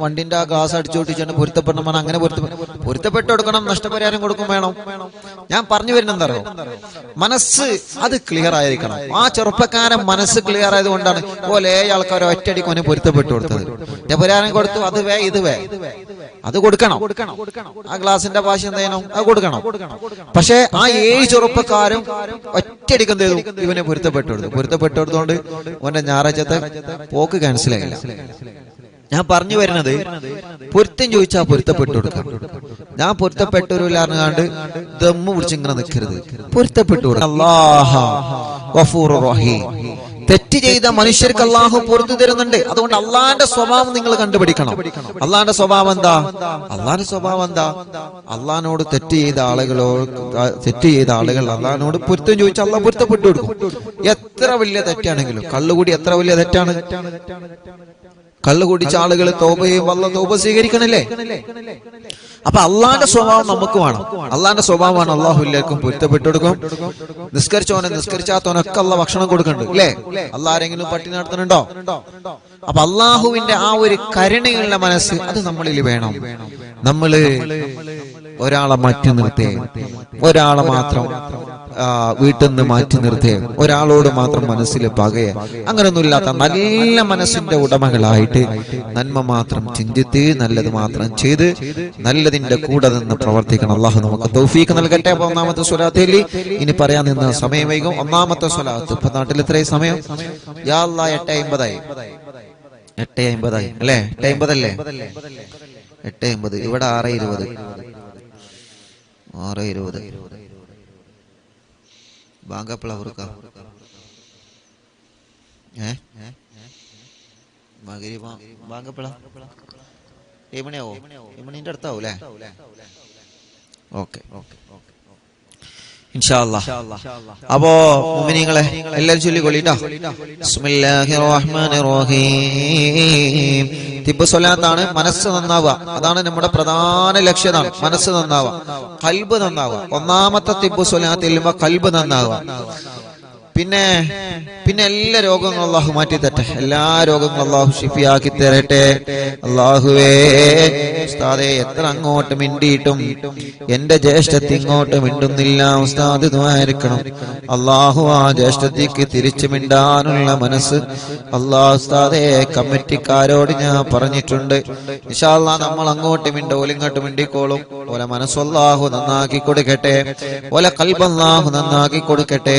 വണ്ടിന്റെ ആ ഗ്ലാസ് അടിച്ചു പൊട്ടിച്ചാണ് പൊരുത്തപ്പെടണം. അങ്ങനെ പൊരുത്തപ്പെട്ട് കൊടുക്കണം, നഷ്ടപരിഹാരം കൊടുക്കും വേണം. ഞാൻ പറഞ്ഞു വരുന്നത് എന്താ അറിയോ? മനസ്സ് അത് ക്ലിയർ ആയിരിക്കണം. ആ ചെറുപ്പക്കാരൻ മനസ്സ് ക്ലിയർ ആയതുകൊണ്ടാണ് പോലെ ആൾക്കാർ ഒറ്റയടിക്ക് അവന് പൊരുത്തപ്പെട്ടു കൊടുത്തത്. നഷ്ടപരിഹാരം കൊടുത്തു, അത് അത് കൊടുക്കണം. ആ ഗ്ലാസിന്റെ ഭാഷ എന്തായാലും അത് കൊടുക്കണം. പക്ഷെ ആ 7 ചെറുപ്പക്കാരും ഒറ്റയടിക്ക് എന്ത് ചെയ്തു? ഇവനെ പൊരുത്തപ്പെട്ടെടുത്തോണ്ട് അവന്റെ ഞായറാഴ്ചത്തെ പോക്ക് ക്യാൻസലായില്ല. ഞാൻ പറഞ്ഞു വരുന്നത്, പൊരുത്തം ചോദിച്ചാൽ പൊരുത്തപ്പെട്ടു കൊടുക്കാം. ഞാൻ പൊരുത്തപ്പെട്ടൊരുല്ലാണ്ട് ദമ്മ് പിടിച്ച് ഇങ്ങനെ നിൽക്കരുത്. പൊരുത്തപ്പെട്ടു കൊടുക്കാം. അല്ലാഹു ഗഫൂറുർ റഹീം. തെറ്റ് ചെയ്ത മനുഷ്യർക്ക് അള്ളാഹു പുറത്തു തരുന്നുണ്ട്. അതുകൊണ്ട് അള്ളാന്റെ സ്വഭാവം നിങ്ങൾ കണ്ടുപിടിക്കണം. അള്ളാന്റെ സ്വഭാവം എന്താ? അള്ളാഹിനോട് തെറ്റ് ചെയ്ത ആളുകൾ അള്ളാഹിനോട് പൊരുത്തം ചോദിച്ചാൽ അള്ളാഹ് പൊരുത്തപ്പെട്ടു കൊടുക്കും. എത്ര വലിയ തെറ്റാണെങ്കിലും. കള്ളുകൂടി എത്ര വലിയ തെറ്റാണ്? കള്ളു കുടിച്ച ആളുകൾ തൗബ സ്വീകരിക്കണല്ലേ? അപ്പൊ അള്ളാന്റെ സ്വഭാവം നമുക്ക് വേണം. അള്ളാന്റെ സ്വഭാവമാണ് അള്ളാഹു എല്ലാവർക്കും പൊരുത്തപ്പെട്ടു കൊടുക്കും. നിസ്കരിച്ചോനെ നിസ്കരിച്ചാത്തോനൊക്കെ അള്ളാഹ് ഭക്ഷണം കൊടുക്കുന്നുണ്ട് അല്ലേ? അള്ളാഹ് ആരെങ്കിലും പട്ടിണി നടത്തുന്നുണ്ടോ? അപ്പൊ അള്ളാഹുവിന്റെ ആ ഒരു കരുണയുള്ള മനസ്സ് അത് നമ്മളിൽ വേണം. നമ്മള് ഒരാളെ മാറ്റി നിർത്തേ, ഒരാളെ മാത്രം വീട്ടിൽ നിന്ന് മാറ്റി നിർത്തേ, ഒരാളോട് മാത്രം മനസ്സിൽ പകയെ, അങ്ങനൊന്നുമില്ലാത്ത നല്ല മനസ്സിന്റെ ഉടമകളായിട്ട് നന്മ മാത്രം ചിന്തിത്ത് നല്ലത് മാത്രം ചെയ്ത് നല്ലതിന്റെ കൂടെ നിന്ന് പ്രവർത്തിക്കണം. അള്ളാഹു നമുക്ക് തൗഫീഖ് നൽകട്ടെ. അപ്പൊ ഒന്നാമത്തെ സ്വലാത്തിൽ ഇനി പറയാൻ നിന്ന് സമയം വൈകും. ഒന്നാമത്തെ സ്വലാത്ത് ഇപ്പൊ നാട്ടിൽ ഇത്രയും സമയം യാ അല്ലാഹ് 8:50 8:50 അല്ലേ? 8:50 അല്ലേ? 8:50. ഇവിടെ 6:20 ബാങ്കപ്പളവർക്ക ബാങ്കപ്പള 7 മണിയാവോ? 7 മണിന്റെ അടുത്താവും അല്ലേ? ഓക്കെ ഇൻഷാ അല്ലാഹ്. അപ്പോ മുഅ്മിനീങ്ങളെ എല്ലാവരും ചൊല്ലിക്കൊള്ളിട്ടോ. ബിസ്മില്ലാഹിർ റഹ്മാനിർ റഹീം. തിബ്ബ് സ്വലാത്താണ്. മനസ്സ് നന്നാവുക, അതാണ് നമ്മുടെ പ്രധാന ലക്ഷ്യം. മനസ്സ് നന്നാവുക, ഖൽബ് നന്നാവുക. ഒന്നാമത്തെ തിബ്ബ് സ്വലാത്തിൽ ഖൽബ് നന്നാവുക. പിന്നെ എല്ലാ രോഗങ്ങളും അള്ളാഹു മാറ്റി തരട്ടെ. എല്ലാ രോഗങ്ങളും അള്ളാഹു ഷിഫിയാക്കി തരട്ടെ. അള്ളാഹുവേ ഉസ്താദേ എത്ര അങ്ങോട്ട് മിണ്ടിയിട്ടും എന്റെ ജ്യേഷ്ഠത്തി ഇങ്ങോട്ട് മിണ്ടുന്നില്ല. ഉസ്താദ് ദ്വാരിക്കണം. അള്ളാഹു ആ ജ്യേഷ്ഠത്തിക്ക് തിരിച്ചു മിണ്ടാനുള്ള മനസ്സ് അള്ളാഹു ഉസ്താദേ കമ്മിറ്റിക്കാരോട് ഞാൻ പറഞ്ഞിട്ടുണ്ട്. ഇൻഷാ അല്ലാഹ് നമ്മൾ അങ്ങോട്ട് മിണ്ടോലും ഇങ്ങോട്ട് മിണ്ടിക്കോളും. ഓലെ മനസ്സ് അള്ളാഹു നന്നാക്കി കൊടുക്കട്ടെ. ഓലെ ഖൽബ് അള്ളാഹു നന്നാക്കി കൊടുക്കട്ടെ.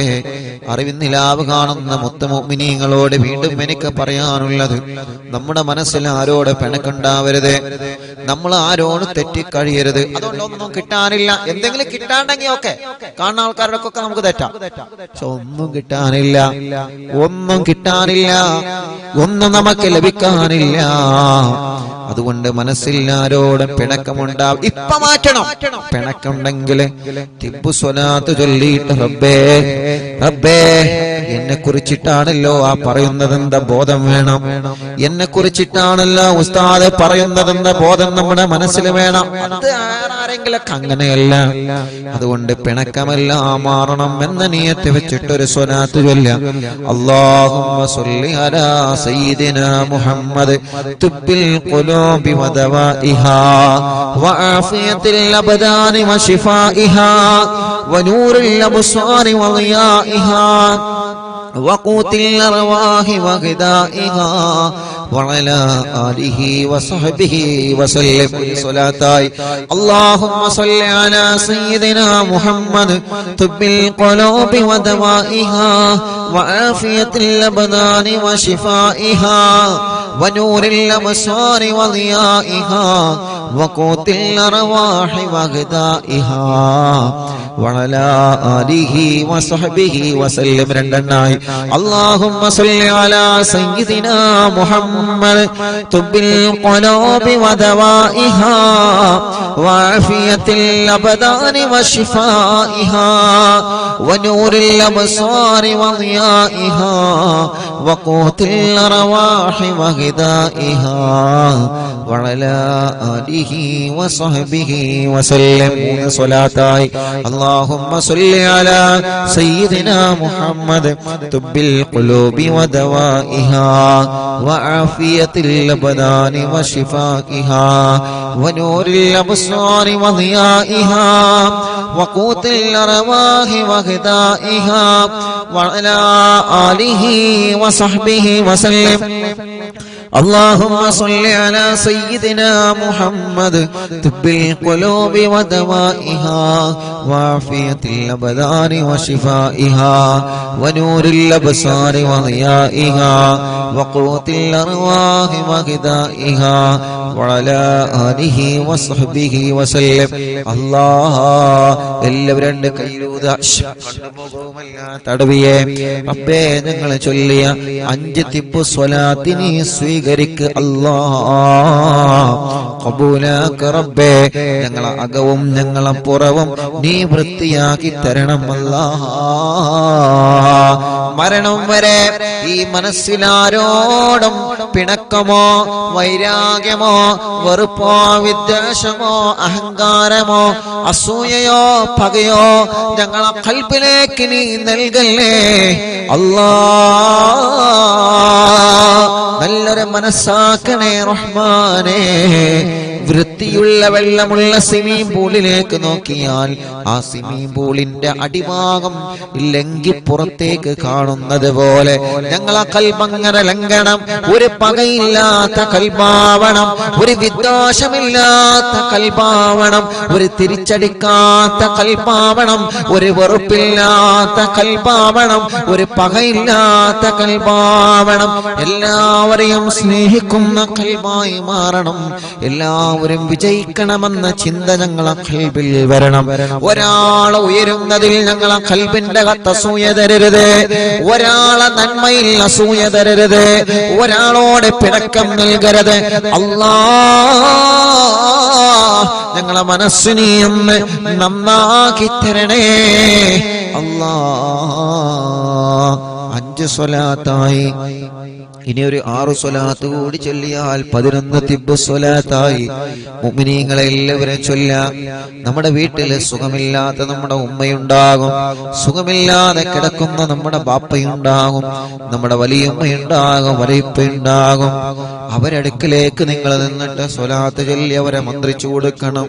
അറിവിന്നിലാവ് കാണുന്ന മുത്ത് മുഅ്മിനീങ്ങളോട് വീണ്ടും എനിക്ക് പറയാനുള്ളത്, നമ്മുടെ മനസ്സിൽ ആരോട് പിണക്കുണ്ടാവരുത്, നമ്മൾ ആരോട് തെറ്റിക്കഴിയരുത്. അതുകൊണ്ടൊന്നും കിട്ടാനില്ല. എന്തെങ്കിലും കിട്ടാണ്ടെങ്കിൽ ഒക്കെ കാണുന്ന ആൾക്കാരോടൊക്കെ നമുക്ക് തെറ്റാം. പക്ഷെ ഒന്നും കിട്ടാനില്ല, ഒന്നും നമുക്ക് ലഭിക്കാനില്ല. അതുകൊണ്ട് മനസ്സിൽ ആരോടും പിണക്കമുണ്ടാവും. ഇപ്പൊ മാറ്റണം. പിണക്കുണ്ടെങ്കിൽ തിബ്ബു സ്വലാത്ത് ചൊല്ലിയിട്ട് റബ്ബേ എന്നെ കുറിച്ചിട്ടാണല്ലോ ആ പറയുന്നതെന്ന ബോധം വേണം. എന്നെ കുറിച്ചിട്ടാണല്ലോ ഉസ്താദ് പറയുന്നതെന്ന ബോധം നമ്മുടെ മനസ്സിൽ വേണം. അത് ആരെങ്കിലൊക്കെ അങ്ങനെയല്ല. അതുകൊണ്ട് പിണക്കമെല്ലാം മാറണം എന്ന നിയത്ത് വെച്ചിട്ടൊരു സ്വലാത്ത് ചൊല്ലാം. അല്ലാഹുമ്മ സ്വല്ലി അലാ സയ്യിദിനാ മുഹമ്മദ് തുബ്ബിൽ ഖുലൂബി വദവാഇഹാ വആഫിയത്തിൽ അബ്ദാനി വശിഫാഇഹാ വനൂറിൽ അബ്സാരി വളിയാഇഹാ وقوت الأرواح وغذائها وعلى آله وصحبه وسلم. صلاتاي اللهم صل على سيدنا محمد طب القلوب ودوائها وعافية الأبدان وشفائها ونور الأبصار وضيائها وقوت الأرواح وغذائها وعلى آله وصحبه وسلم. രണ്ടെണ്ണായി اللهم صل على سيدنا محمد طب القلوب ودوائها وعافية الأبدان وشفائها ونور الأبصار وضيائها وقوت الأرواح وغذائها وعلى آله وصحبه وسلم. صلاتاي اللهم صل على سيدنا محمد طب القلوب ودوائها وعافية الأبدان وشفائها ونور الأبصار وضيائها وقوت الأرواح وغذائها وعلى آله وصحبه وسلم. اللهم صل على سيدنا محمد طب القلوب ودوائها وعافية الأبدان وشفائها ونور الأبصار وضيائها وقوت الأرواح وغذائها وعلى آله وصحبه وسلم. الله എല്ലാവരും രണ്ട് കൈയിലൂത തടവിയെ റബ്ബേ ഞങ്ങൾ ചൊല്ലിയ 5 തിബ്ബു സ്വലാത്തിനെ സ്വീകരിക്ക് അല്ലാഹ്. ഖബൂലാക്ക റബ്ബേ. ഞങ്ങളെ അകവും ഞങ്ങളെ പുറവും നീ വൃത്തിയാക്കി തരണം അല്ലാഹ്. മരണം വരെ ഈ മനസ്സിലാരോടും പിണക്കമോ വൈരാഗ്യമോ വെറുപ്പോ വിദ്വേഷമോ അഹങ്കാരമോ അസൂയയോ പകയോ ഞങ്ങളെ ഖൽബിലേക്ക് നീ നൽകല്ലേ അല്ലാ. നല്ലൊരു മനസ്സാക്കണേ റഹ്മാനേ. വൃത്തിയുള്ള വെള്ളമുള്ള സ്വിമ്മിംഗ് പൂളിലേക്ക് നോക്കിയാൽ ആ സ്വിമ്മിംഗ് പൂളിന്റെ അടിഭാഗം ലംഘി പുറത്തേക്ക് കാണുന്നത് പോലെ ഞങ്ങളെ കൽബങ്ങനെ ലംഘനം. ഒരു പകയില്ലാത്ത കൽബാവണം, ഒരു വിദ്വേഷമില്ലാത്ത കൽബാവണം, ഒരു തിരിച്ചടിക്കാത്ത കൽബാവണം, ഒരു വെറുപ്പില്ലാത്ത കൽബാവണം, ഒരു പകയില്ലാത്ത കൽബാവണം. എല്ലാവരെയും സ്നേഹിക്കുന്ന കൽബായി മാറണം. എല്ലാവരും വിജയിക്കണമെന്ന ചിന്ത ഞങ്ങളെ ഖൽബിൽ വരണം. ഒരാളെ ഉയരുന്നതിൽ ഞങ്ങളെ ഖൽബിന്റെ അസൂയ തരരുത്. ഒരാളെ നന്മയിൽ അസൂയ തരരുത്. ഒരാളോട് പിണക്കം നൽകരുത്. അല്ലാഹ് ഞങ്ങളെ മനസ്സിനെ ഒന്ന് നന്നാക്കി തരണേ അല്ലാഹ്. 5 സ്വലാത്തായി, ഇനി ഒരു 6 സ്വലാത്ത് കൂടി ചൊല്ലിയാൽ 11 തിബ്ബ് സ്വലാത്തായി. മുഅ്മിനീങ്ങളെ എല്ലാവരും ചൊല്ലാം. നമ്മുടെ വീട്ടില് സുഖമില്ലാത്ത നമ്മുടെ ഉമ്മയുണ്ടാകും, സുഖമില്ലാതെ കിടക്കുന്ന നമ്മുടെ ബാപ്പയുണ്ടാകും, നമ്മുടെ വലിയമ്മയുണ്ടാകും, വലിയപ്പയുണ്ടാകും. അവരടുക്കിലേക്ക് നിങ്ങൾ നിന്നിട്ട് സ്വലാത്ത് ചൊല്ലി അവരെ മന്ത്രിച്ചു കൊടുക്കണം.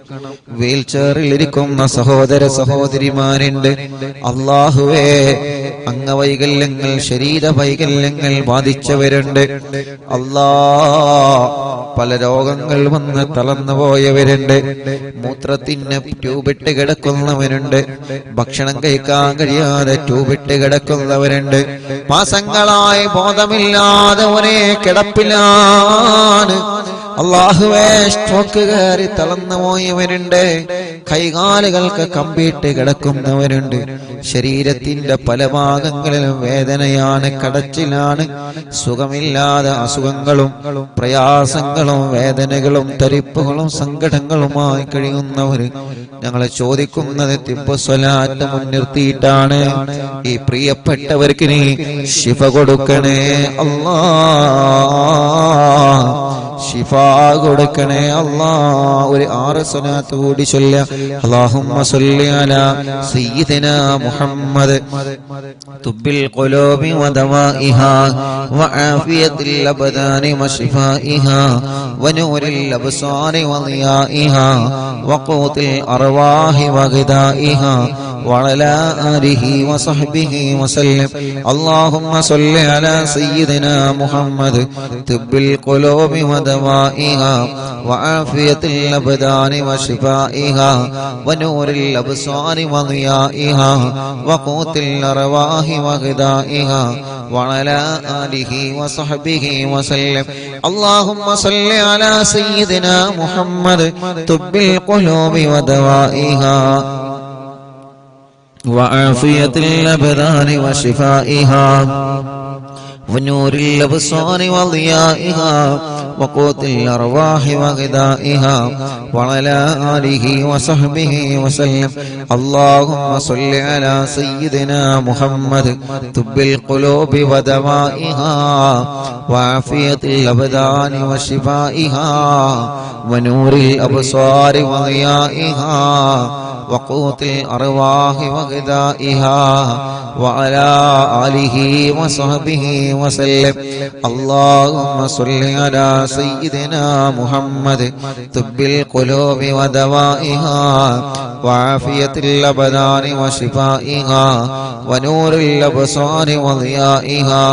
വീൽ ചെയറിൽ ഇരിക്കുന്ന സഹോദര സഹോദരിമാരുണ്ട്. അല്ലാഹുവേ, അംഗവൈകല്യങ്ങൾ ശരീര വൈകല്യങ്ങൾ ബാധിച്ചവരുണ്ട്. അല്ലാഹ്, പല രോഗങ്ങൾ വന്ന് തളർന്നു പോയവരുണ്ട്. മൂത്രത്തിന് ട്യൂബിട്ട് കിടക്കുന്നവരുണ്ട്. ഭക്ഷണം കഴിക്കാൻ കഴിയാതെ ട്യൂബിട്ട് കിടക്കുന്നവരുണ്ട്. മാസങ്ങളായി ബോധമില്ലാതെ ഒരേ കിടപ്പിലാണ്. അല്ലാഹുവേ, സ്ട്രോക്ക് കയറി തളർന്നു പോയവരുണ്ട്. കൈകാലുകൾക്ക് കമ്പിയിട്ട് കിടക്കുന്നവരുണ്ട്. ശരീരത്തിന്റെ പല ഭാഗങ്ങളിലും വേദനയാണ്, കടച്ചിലാണ്. സുഖമില്ലാതെ അസുഖങ്ങളും പ്രയാസങ്ങളും വേദനകളും തരിപ്പുകളും സങ്കടങ്ങളുമായി കഴിയുന്നവര് ഞങ്ങളെ ചോദിക്കുന്നത് തിബ്ബ് സ്വലാത്ത് മുൻനിർത്തിയിട്ടാണ്. ഈ പ്രിയപ്പെട്ടവർക്ക് നീ ശിഫ കൊടുക്കണേ അല്ലാഹ്, ശിഫ കൊടുക്കണേ അല്ലാഹ്. ഒരു 6 സ്വലാത്ത് കൂടി ചൊല്ലുക. അല്ലാഹുമ്മ സ്വല്ലി അലാ സയ്യിദിനാ മുഹമ്മദ് തുബ്ബിൽ ഖുലൂബി വദവാഇഹാ വആഫിയത്തിൽ അബ്ദാനി വശിഫാഇഹാ വനൂരിൽ അബ്സാരി വളിയാഇഹാ വഖൂതിൽ അർവാഹി വഗദാഇഹാ وعلى آله وصحبه وسلم. اللهم صل على سيدنا محمد طب القلوب ودوائها وعافية الأبدان وشفائها ونور الأبصار وضيائها وقوت الأرواح وغذائها وعلى آله وصحبه وسلم. اللهم صل على سيدنا محمد طب القلوب ودوائها وعافية الأبدان وشفائها ونور الأبصار وضيائها وقوت الأرواح وغذائها وعلى آله وصحبه وسلم. اللهم صل على سيدنا محمد طب القلوب ودوائها وعافية الأبدان وشفائها ونور الأبصار وضيائها وقوت الأرواح وغذائها وعلى آله وصحبه وسلم. اللهم صل على سيدنا محمد طب القلوب ودوائها وعافية الأبدان وشفائها ونور الأبصار وضيائها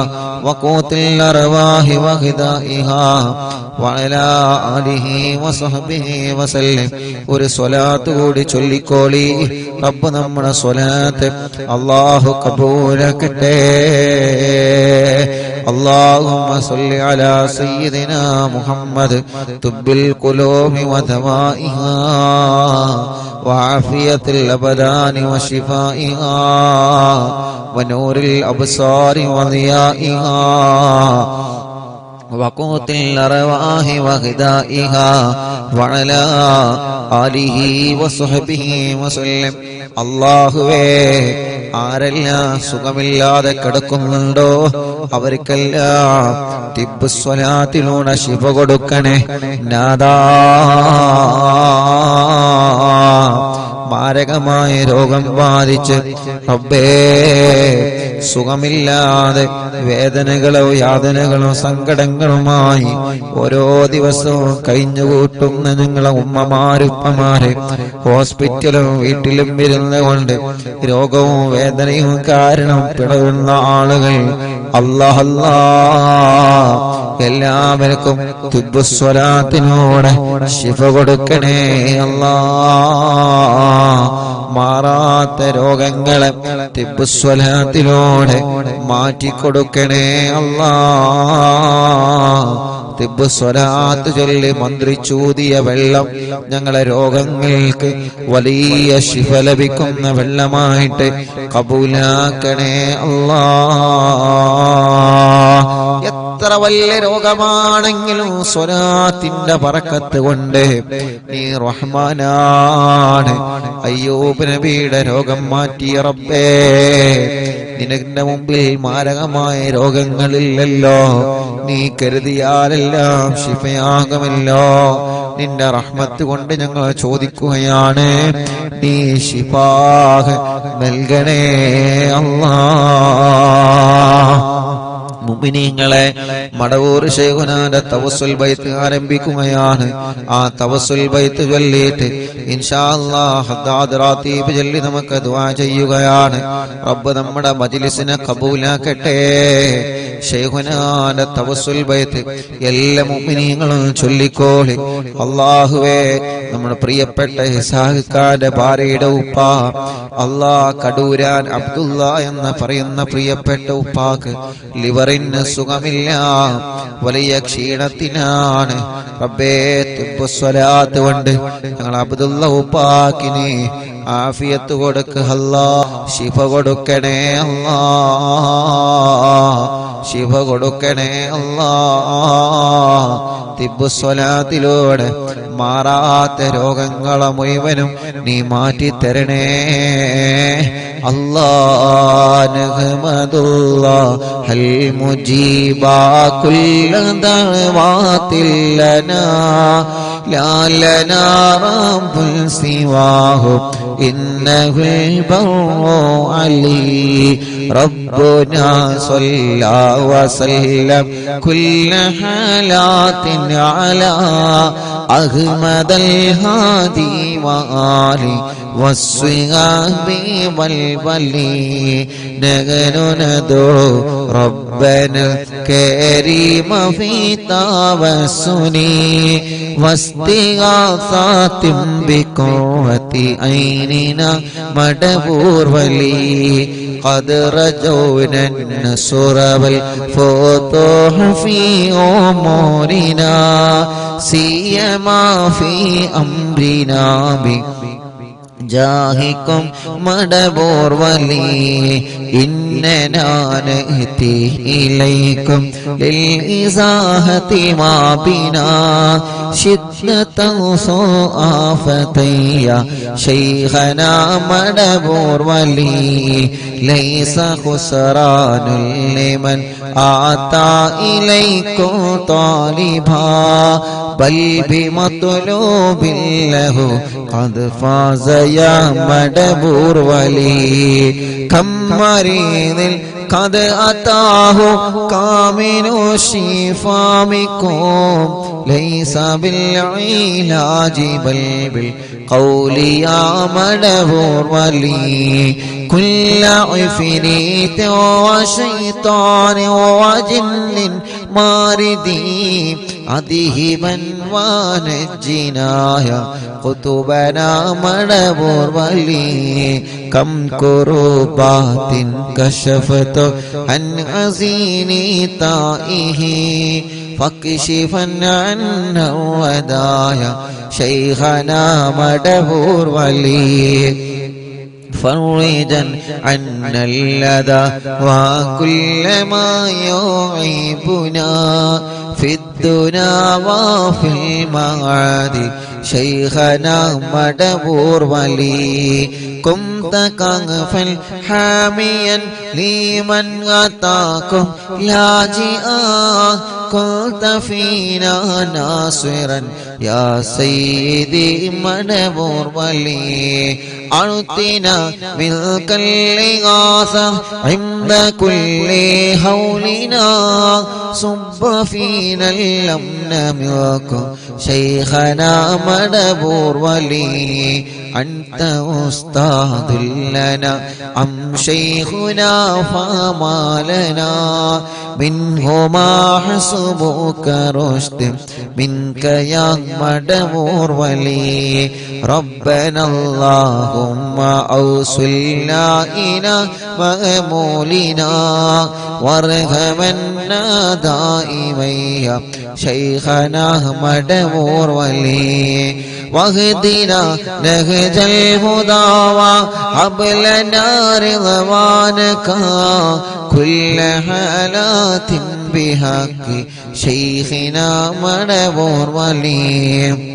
وقوت الأرواح وغذائها وعلى آله وصحبه وسلم. ഒരു സ്വലാത്ത് കൂടി ചൊല്ലിക്കോളി. റബ്ബ് നമ്മുടെ സ്വലാത്ത് അല്ലാഹു കബൂലാക്കട്ടെ. اللهم صل على سيدنا محمد طب القلوب ودوائها وعافية الأبدان وشفائها ونور الأبصار وضيائها وقوت الأرواح وغذائها وعلى آله وصحبه وسلم. അല്ലാഹുവേ, ആരെല്ലാം സുഖമില്ലാതെ കിടക്കുന്നുണ്ടോ അവർക്കെല്ലാം തിബ്ബ് സ്വലാത്തിലൂടെ ശിഫ കൊടുക്കണേ നാദാ. മാരകമായ രോഗം ബാധിച്ച് റബ്ബേ സുഖമില്ലാതെ വേദനകളോ യാതനകളോ സങ്കടങ്ങളുമായി ഓരോ ദിവസവും കഴിഞ്ഞുകൂട്ടുന്ന നിങ്ങളെ ഉമ്മമാരുപ്പമാരെ ഹോസ്പിറ്റലും വീട്ടിലും ഇരുന്നുകൊണ്ട് രോഗവും വേദനയും കാരണം പിടയുന്ന ആളുകൾ അല്ലാഹ് അല്ലാഹ് എല്ലാവർക്കും തിബ്ബ് സ്വലാത്തിനോട് ശിഫ കൊടുക്കണേ അല്ലാഹ്. മാറാത്ത രോഗങ്ങളെ തിബ്ബ് സ്വലാത്തിലൂടെ മാറ്റിക്കൊടുക്കണേ അല്ലാഹ്. തിബ്ബ് സ്വലാത്ത് ചൊല്ലി മന്ത്രിച്ചൂതിയ വെള്ളം ഞങ്ങളെ രോഗങ്ങൾക്ക് വലിയ ശിഫ ലഭിക്കുന്ന വെള്ളമായിട്ട് കബൂലാക്കണേ അല്ലാഹ്. എത്ര വലിയ രോഗമാണെങ്കിലും സ്വലാത്തിന്റെ ബറക്കത്ത് കൊണ്ട് നീ റഹ്മാനാണ്. അയ്യൂബ് നബിയുടെ രോഗം മാറ്റിയ റബ്ബേ, നിനന്റെ മുമ്പിൽ മാരകമായ രോഗങ്ങളില്ലല്ലോ. നീ കരുതിയാലെല്ലാം ശിഫയാകുമല്ലോ. നിന്റെ റഹ്മത്ത് കൊണ്ട് ഞങ്ങൾ ചോദിക്കുകയാണ്, നീ ശിഫാഹ് നൽകണേ അല്ലാഹ്. മുഅ്മിനീങ്ങളെ, മടവൂർ ശൈഖുനാന്റെ തവസ്സുൽ ബൈത്ത് ആരംഭിക്കുകയാണ്. ആ തവസ്സുൽ ബൈത്ത് ചൊല്ലിയിട്ട് ഇൻഷാ അല്ലാഹ് ഹദ്ദാദ് റാത്തീബ് ചൊല്ലി നമുക്ക് ദുആ ചെയ്യുകയാണ്. റബ്ബ് നമ്മുടെ മജ്ലിസിനെ കബൂലാക്കട്ടെ. ശൈഖുനാന്റെ തവസ്സുൽ ബൈത്ത് എല്ലാ മുഅ്മിനീങ്ങളും ചൊല്ലിക്കോളി. അല്ലാഹുവേ, നമ്മുടെ പ്രിയപ്പെട്ട ഇസ്ഹാഖിന്റെ ഭാര്യയുടെ ഉപ്പ അല്ലാഹ് കടൂരാൻ അബ്ദുള്ള എന്ന് പറയുന്ന പ്രിയപ്പെട്ട ഉപ്പാക്ക് ലിവറിന് സുഖമില്ല, വലിയ ക്ഷീണത്തിനാണ്. റബ്ബേ, തിബ്ബ് സ്വലാത്ത് കൊണ്ട് ഞങ്ങൾ അബ്ദുള്ള ഉപ്പാക്കിന് ആഫിയത്ത് കൊടുക്ക അല്ലാഹ്. ശിഫ കൊടുക്കണേ അല്ലാഹ്, ശിഫ കൊടുക്കണേ അല്ലാഹ്. തിബ്ബ് സ്വലാത്തിലൂടെ മാറാത്ത രോഗങ്ങളെ മുഴുവനും നീ മാറ്റി തരണേ അല്ലാഹ്. നഹ്മദുല്ലാഹൽ മുജീബാ കുല്ല ദഅവാതിൽ ലനാ ലാ ലനാ റബ്ബുൻ സിവാഹു ഇന്നഹുൽ ബർറു അലി റബ്ബുനാ സ്വല്ലാ വസല്ലം കുല്ല ഹാലാത്തിൻ അലാ അഹ്മദൽ ഹാദി വആലി വസ്വിഹാബി വൽവലി നഗനു നദു റബ്ബന കരീമ ഫീ തവസ്സുനി വസ്തിഗാസാതിം ബിഖുവതി ഐനിന മടബൂർ വലി قد رجونا النصر والفتوح في أمورنا سيما في أمرنا جاهكم مدبور ولي إننا نأتي إليكم للإزاحة ما بنا شدة سوء فتيا شيخنا مدبور ولي ليس خسران لمن آتى إليكم طالبا بل بمطلوب له قد فاز يا مدبور ولي كم مريض قد أتاه كامل الشفاء منكم ليس بالعلاج بل بالقول يا مدبور ولي كل عفريت وشيطان وجن ماردي أذهبا ونجنا يا قطبنا مدبور ولي كم كربات كشفت عن حزيني طائه فاكشفا عنا ودايا شيخنا مدبور ولي فرجا عنا اللذى وكل ما يعيبنا في الدنا وفي المعاد شيخنا مدبور ولي كنت كنفا حاميا لمن أتاكم لاجئا كنت فينا ناصرا يا سيدي مدبور ولي أعطنا ملك الإغاثة عند كل هولنا صب فينا الأمن منكم شيخنا مدبور ولي أنت أستاذ لنا أم شيخنا فما لنا منه ما حسبك رشد منك يا مدبور ولي ربنا اللهم أوصلنا إلى مأمولنا وارحمنا دائما يا شيخنا مدبور ولي واهدنا نهج الهدى وهب لنا رضوانك كل حالات بحق شيخنا مدبور ولي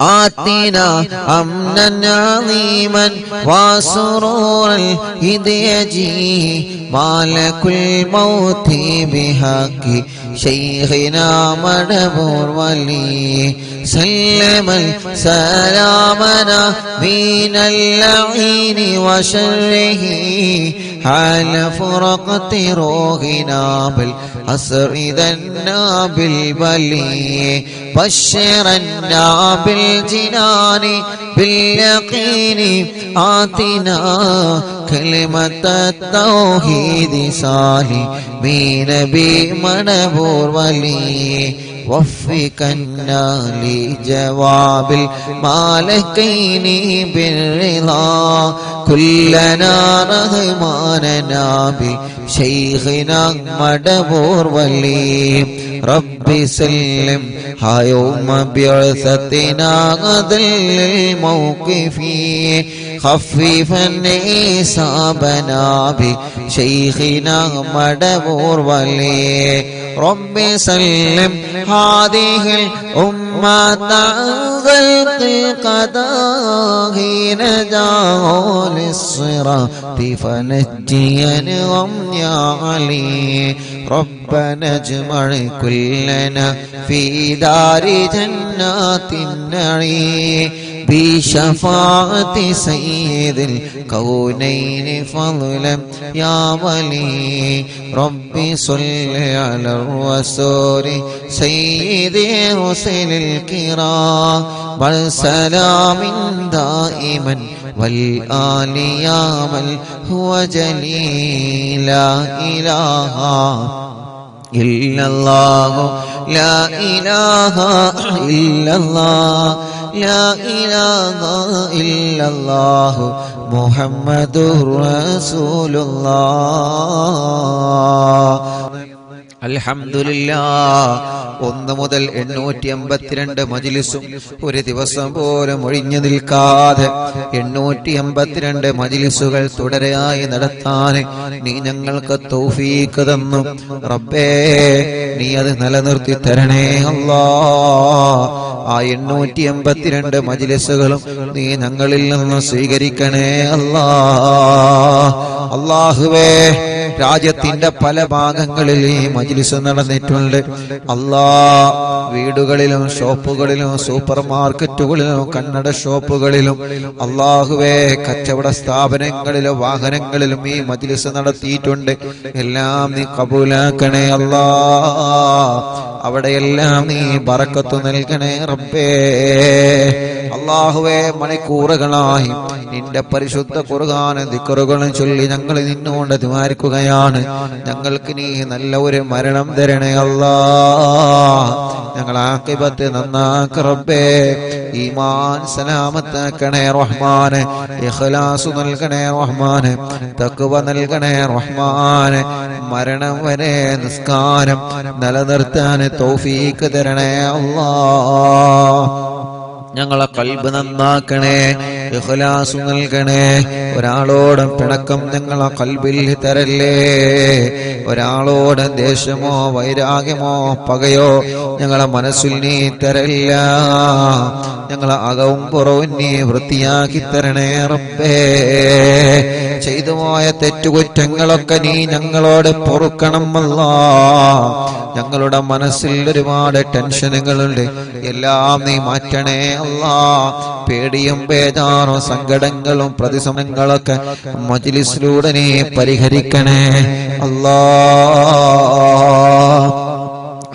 آتنا أمنا عظيما وسرورا إذ يجي مالك الموت بحق شيخنا مدبور ولي سلم سلامنا من اللعين وشره حال فرقة روحنا بالأسر ذنا بالبلي بشرنا بالجنان باليقين آتنا كلمة التوحيد سالمين بمدبور ولي وفقنا لجواب المالكين بالرضا كلنا رحماننا بشيخنا مدبور ولي رب سلم يوم بعثتنا ذل الموقف خففا إصابنا بشيخنا مدبور ولي رب سلم هذه الأمة غلق قضاء نجاه للصراط فنجينهم يا علي ربنا اجمع كلنا في دار جنات النعيم بشفاعة سيد الكونين فضلا يا ولي ربي صل على الرسول سيد رسل الكرام والسلام دائما والآل يا من هو جليل لا إله إلا الله لا إله إلا الله لا إله إلا الله محمد رسول الله അൽഹംദുലില്ലാഹ് 1 മുതൽ 852 മജ്ലിസും ഒരു ദിവസം പോലും ഒഴിഞ്ഞു നിൽക്കാതെ 852 മജ്ലിസുകൾ തുടരെയായി നടത്താൻ നീ ഞങ്ങൾക്ക് തൗഫീഖ് തന്നു റബ്ബേ നീ അത് നിലനിർത്തി തരണേ അല്ലാഹ് ആ 852 മജ്ലിസുകളും നീ ഞങ്ങളിൽ നിന്ന് സ്വീകരിക്കണേ അല്ലാഹ് അല്ലാഹുവേ രാജ്യത്തിന്റെ പല ഭാഗങ്ങളിൽ ഈ മജ്ലിസ് നടന്നിട്ടുണ്ട് അല്ലാഹ് വീടുകളിലും ഷോപ്പുകളിലും സൂപ്പർ മാർക്കറ്റുകളിലും കണ്ണട ഷോപ്പുകളിലും അല്ലാഹുവേ കച്ചവട സ്ഥാപനങ്ങളിലും വാഹനങ്ങളിലും ഈ മജ്ലിസ് നടത്തിയിട്ടുണ്ട് എല്ലാം നീ കബൂലാക്കണേ അല്ലാഹ് അവിടെയെല്ലാം നീ ബറക്കത്ത് നൽകണേ റബ്ബേ അല്ലാഹുവേ മണിക്കൂറുകളായി നിന്റെ പരിശുദ്ധ ഖുർആനും ദിക്റുകളും ചൊല്ലി ഞങ്ങൾ നിന്നോട് ദുആരിക്കുകയാണ് ഞങ്ങൾക്ക് നീ നല്ല ഒരു മരണം തരണേ അല്ലാഹ് ഞങ്ങൾ ആഖിബത്ത് നന്നാക്ക റബ്ബേ ഈമാൻ സലാമത്താക്കണേ റഹ്മാനെ ഇഖ്ലാസ് നൽകണേ റഹ്മാനെ തഖ്വ നൽകണേ റഹ്മാനെ മരണം വരെ നിസ്കാരം നിലനിർത്താൻ തൗഫീഖ് തരണേ അല്ലാഹ് ഞങ്ങളെ ഖൽബ് നന്നാക്കണേ, ഇഖ്ലാസ് നൽകണേ. ഒരാളോടും പിണക്കം ഞങ്ങളെ ഖൽബിൽ തരല്ലേ. ഒരാളോട് ദേഷ്യമോ വൈരാഗ്യമോ പകയോ ഞങ്ങളെ മനസ്സിൽ നീ തരല്ല. ഞങ്ങളെ അകവും പുറവും നീ വൃത്തിയാക്കി തരണേ റബ്ബേ. ചെയ്തു പോയ തെറ്റുകുറ്റങ്ങളൊക്കെ നീ ഞങ്ങളോട് പൊറുക്കണം അല്ലാഹ്. ഞങ്ങളുടെ മനസ്സിൽ ഒരുപാട് ടെൻഷനുകളുണ്ട്, എല്ലാം നീ മാറ്റണേ അല്ലാഹ്. പേടിയും ബേജാറും സങ്കടങ്ങളും പ്രതിസന്ധികളൊക്കെ മജ്ലിസിലൂടെ നീ പരിഹരിക്കണേ അല്ലാഹ്.